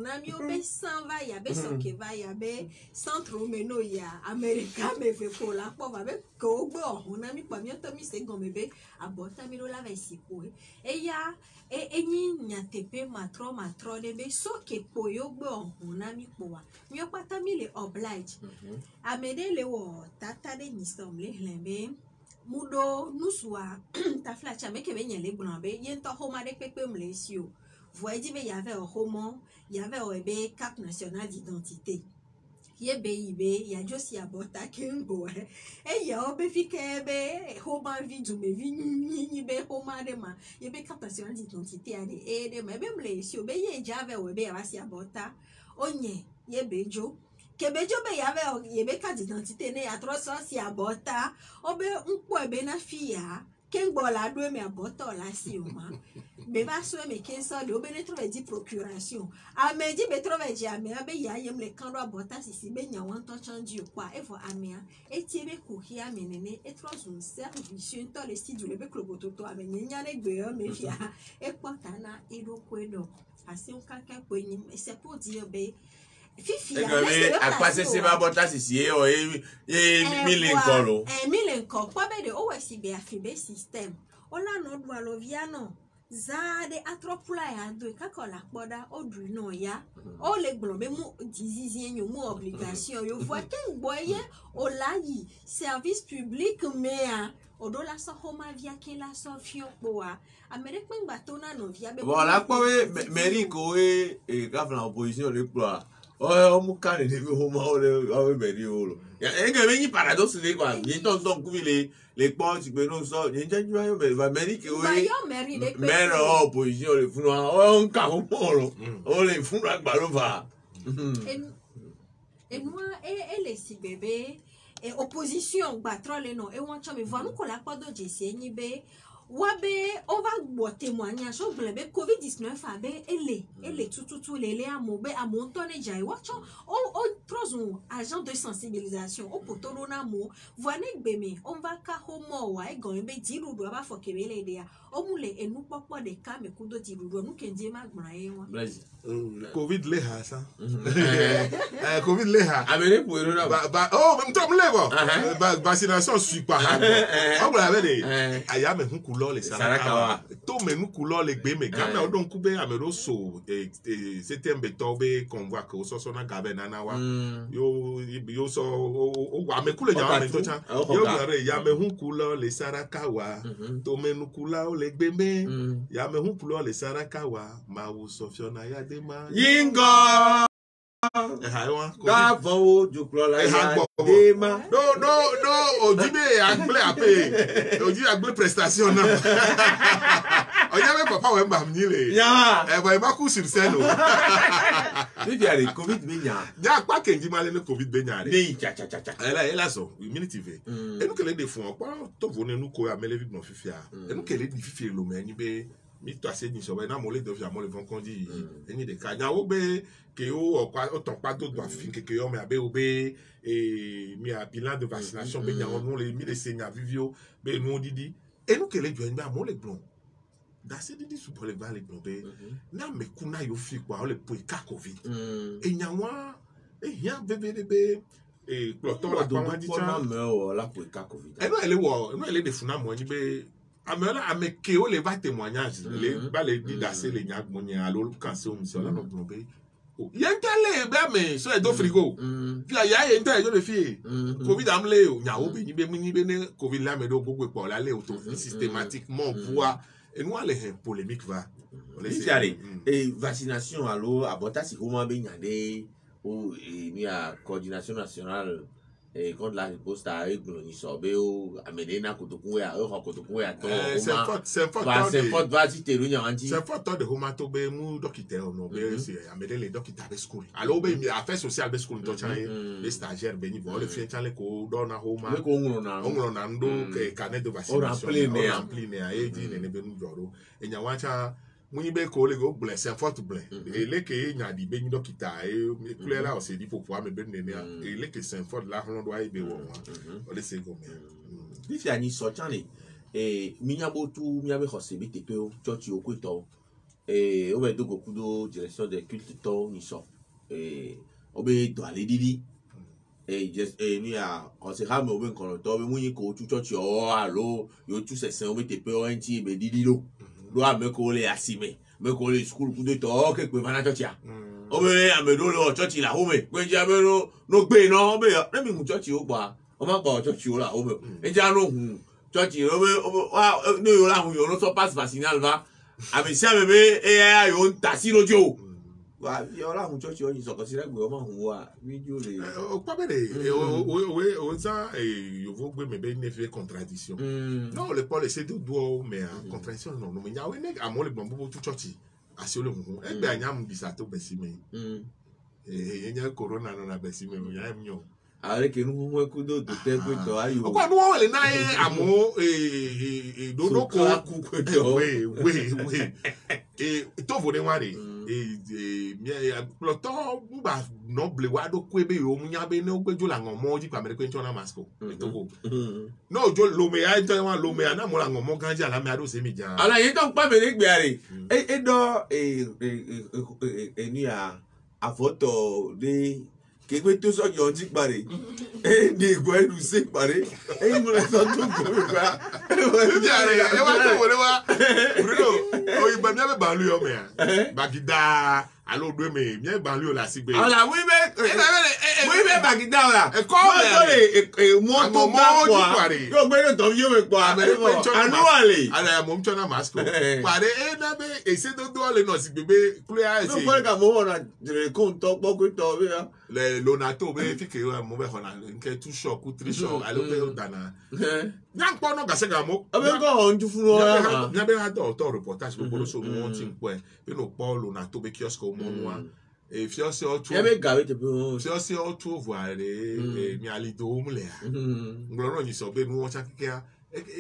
mais mi obe san va ya be soke va ya be centre meno ya america me fe ko la po va be ko gbo ona mi pa mi to mi se gon me be abota mi lo la va si po e ya enyi nyatepe matro de be soke po yo gbo ona mi po wa mi o pata mi le oblige amede le wo tata de ni som le lembe mudo nuswa ta flacha me ke be nyele gbon be yen to homa de pepe mlesio voyez dit mais il y avait un roman, il y avait un carte nationale d'identité. Il y a juste ya bota kengo et y a obefi kebe homa vidu me vini be homa de ma y be carte nationale d'identité à de ma même les si obe y jave obe ya si bota onye y bejo kebejo be y be carte d'identité ne ya 300 si bota obe unpo ebe na fia kengo la do me bota la si oma be va so me kenso de obe ne trouve di procuration a me di be trouve di ame abe ya yem le kando bota si be nya wan to change kwa e fo amea e ti be ku hia menene e tro un service to le site du le be klobototo ame nya ne gbe o me fia e kwata na e do kwedo asi un kaka kwenyi c'est pour dire be fifi a quoi c'est ma bota si e o e milenkolo milenko kwa be de o we si be afibe system ola no do aloviano zade atropula ya do kakola poda odru no ya o le gbon mu dizizi enyo mu obligation yo voit ken boye o la yi service public mea odo la so homa via ke la so fion poa amere pe ngba to na no via be voilà kwa we meri ko e gavana opposition le ploa o mu kare de homa o meri o ya e ga be ni paradoxe le kwa ni ton ku les portes qui nous sortent, il y a des Amérique qui mais opposition les fous on carreau on les fous avec balova et moi et les si bébé et opposition battre les non et on chame voir nous colla pas de jesi ni be wabe on va boire témoignage on blebe covid-19 abe ele tout les amobe a montone jai watch on trop agent de sensibilisation au potolo na mo voine gbeme on va ka homo wa e gan be diru do ba fo kebele dia o mule enu popo de ka me kudo diru do nu kenje ma gbran e won covid le ha ça covid le ha amere pour ero ba oh même toi me le vaccination suis pas on va aller aya me hu couleur les sarakawa to me nu couleur les gbeme gamna o don kube amero so c'était un betobe qu'on voit que so na gabe na wa yo so o wa me kule nya me to cha yo gare ya me hu couleur les sarakawa to me nu couleur les gbeme ya me hu couleur les sarakawa ma wo sofiona ya de ma yingo Gavo du clola dema no ojibe agble ape oji agble prestation na oya me papa we mbam ni le ya e bo e ba ku sur scène o ni dia le covid be nya ja pa kenji male ne covid be nya re ni cha ela so minute ve e nu kele de fun opa to vo ne nu ko amele vi no fifia e nu kele di fifia lo me ni be mi to ase ni so we na mo le do fi amo le von kondi eni de ka nya wo be que o ton pas d'autres fin que yo me abe obe et mi a bilan de vaccination be nya on les mi les seigneurs vivio be nous didi et nous que les joine ba mo le blon da se didi sou pour le va le blon be na me kuna yo fi kwa o le po ka covid et nya wa e ya be et ploton la pa di cha me o la po ka covid e no ele de funa mo ni be amela ameke o le va témoignage le ba le di da se le nya mo nya alo kan se o mi so la no blon be yentale be me so e do frigo pia ya yentale jo le fi covid amle o nya o be ni be ne covid la me do gbogbo po la le o to systématiquement voir et nous aller polémique va et vaccination allo abota si comment be nya de o ni a coordination nationale et contre la riposte à ni sobe o amenena kotokun ya o kotokun ya to c'est fort va si teru nya anti c'est fort de homa to be mu docteur no be c'est amede les docteurs be school alors be mi affaire sociale be school to chan les stagiaires be ni bo le fi chan le ko do na homa ko ngro na ndo ke canet de vaccination on rempli ne a di ne be nu joro e nya wa cha muni be ko le go bless c'est fort bless et le ke nya di be ni docteur e couleur là on s'est dit pour pouvoir me ben ne et le ke c'est fort là on doit y be wo on le sait comme bi fi ani so chan e minyabotu miabe hosebi tepeo church okweto e o be do gokudo direction de culte to ni so e o be do ale didi e just e ni a o se ha me o be nkan to be munyi ko tu church o alo yo tu se sen o be tepeo enti be didi lo a me ko le asime me ko le school kudo to ke pe fana church ya o be amedo lo church la home pe ja be no gbe no o be na mi mu church o gba o ma gba church o la home e ja no hu church o be wa no yo la hu yo no so pass vaccinal va amisia bebe e yo ntasi lojo wa yola mu church yo yin soko sire gbe o ma hu wa video le o pa bere o za yo vo gbe me be ne fait contradiction non le Paul essaie de doit mais contradiction non no me nya we ne amon le gbon tu church asi ole hu e gbe anya mu bisa to besi me enya corona no na besi me nya myo are ke nu hu ku do te ku to ayo o kwa no wele na amo do do ko ku ku do we to vo de ware mi ploto ba no ble wa do ku ebe yo munya be ne ogbejo la ngo mo ji pa mere kwen chona masco to ko no jo lo me ai to wa lo me na mo la ngo mo ganja la me ado se mi jan ala yin to pa mere gbe are do ni a foto de kegbe to so yo ti pare ni igbo elu se pare mo le so to ko mi pa jare e wa to wole wa Bruno o iba mi be balu yo me bagida alo do me mi balu yo la sigbe ala we be bagida ola e ko me mo to pa yo gbe to yo me pa anuale ala mo mchona masco pare na be e se do le no sigbebe clear no pare ka mo na dire kon to poko to be le lonato be fike wa mo be hona nke 2 shot ku 3 shot alo be dana nyam po no gase ga mo abe ko onju funu wa nya be ha to reportage gbogbo so mo tin po e no Paul lonato be kiosk o mo nwa e fiose o tu e be gawe te be fiose o tu voire mi ali do mu le nglo no ni so be nu won cha kike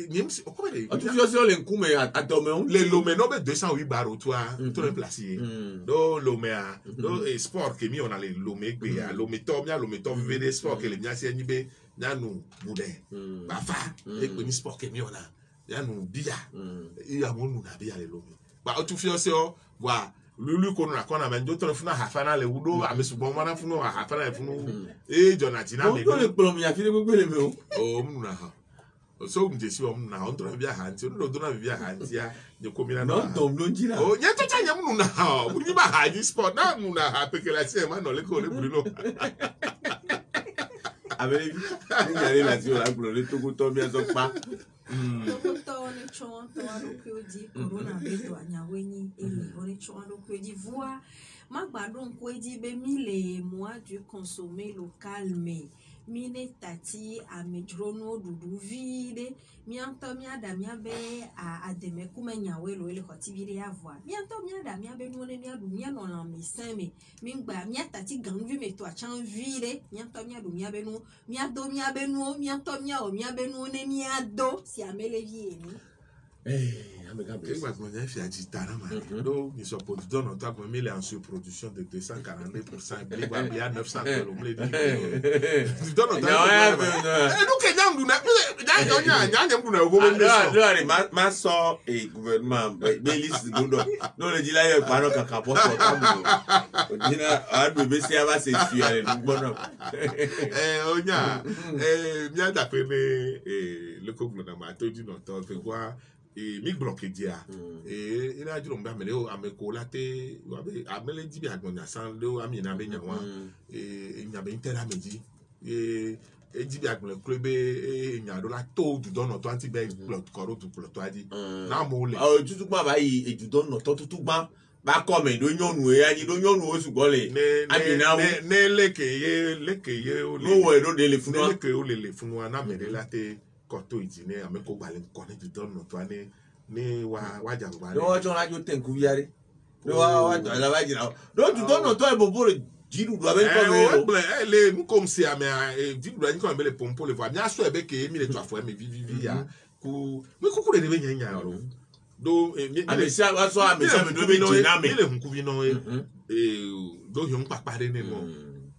Nims o come o tu fiose o le nkume atome on le lome no be 208 baro toi to le placer do lome a do sport ke mi on a le lome gbe a lome to vede sport ke le nya se nyibe nya nu bude ba fa e pe ni sport ke mi on a nya nu bia e ya mo nu na bia le lome ba o tu fiose o wa lulu ko na kona me ndo to funa hafana le wudo amesugbon mana funu hafana funu e jonatina me no le polo mi afile gbegbe le me o mu na ha so mjesi wa mna on tro bia hanti no do na bia hanti ya je ko mi na no dom no njira o nya to cha nya mu na ha mu ni ba ha ji sport na mu na ha pekela se ma no le ko le Bruno abele ni yare la ti o la Bruno le to ko to mi so pa to ni chon to aro pe oji corona be to anya wenyi ele oni chon aro pe oji voa ma gbadun ko eji be mi le moi du consommer local mais mine tati amedrono dudu vide mianto miada miabe a deme kuma nyawe lo ile kotibire avwa mianto miada miabe no ne miadu miano na miseme mingba miatati ganvi me to achan vide mianto miadu miabe no miado miabe no mianto miao miabe no ne miado si amele vie ni Qu'est-ce que vous avez fait à Gitana, donc ils sont producteurs notables, mais ils en surproduction de 242%, il y a 900 km. Tu donnes notables. Et nous, Kenyam, nous n'avons ma soeur et gouvernement, Bélis, nous le disons là, pendant qu'un capot soit comme nous. On dit là, un bébé, c'est avant, c'est sué, bon. On y a, bien d'après le couple de ma tête du notaire, tu vois. Mi bloqué dia il a dit on va amele ameko late amele di bi agbon asan lo ami na be nyawa nya be intera meji di bi agbon club nya do la to du don to anti be plot koro du plot adi na mo le o tutu gba bayi eju don no to tutu gba ba ko me do nyonu e ani do nyonu o sugo le ami na wo ne lekeye o no wo e do de le funu lekeye o le funu na me late koto ijine ameko gbale nkone du don no to ani ni wa jangba no wa ton radio tenku biare no wa la ba jira do du don no to e bobo jiru do abe ko me le nu comme si ame jiru do ni ko me le pompo le voix mi aso ebe ke mi le to afo me vivi ya ku mi kuku le be nya ro do ame si aso ame se me do be jina me le hunku vi no do hyun papare ne mo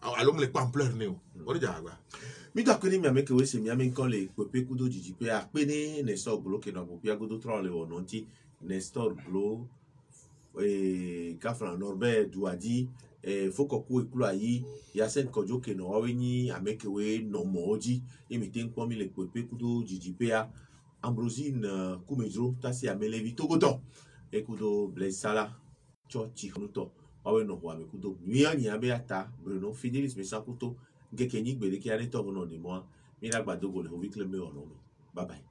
alom le pampleur ne o ri jagba mi to akini mi ameke we se mi ame nkan le pepe kudo jiji pe a pe ni Nestor Glo ke na bo pia kudo tro le won ti Nestor Glo Kafran Norbert Duadi fokoku ekulu ayi Yasen Kojo ke no we ni ameke we no moji emi te npo mi le pepe kudo jiji pe a Ambrosine Kumejro tasi amele vi togoto ekudo Blesala chochi knuto awe no wa me kudo mi ani abe ata Bruno Fidelis me sakuto Gekenyi gbede ki ani to no ni mo mi la gbado go le o vi kleme ono mi bye bye.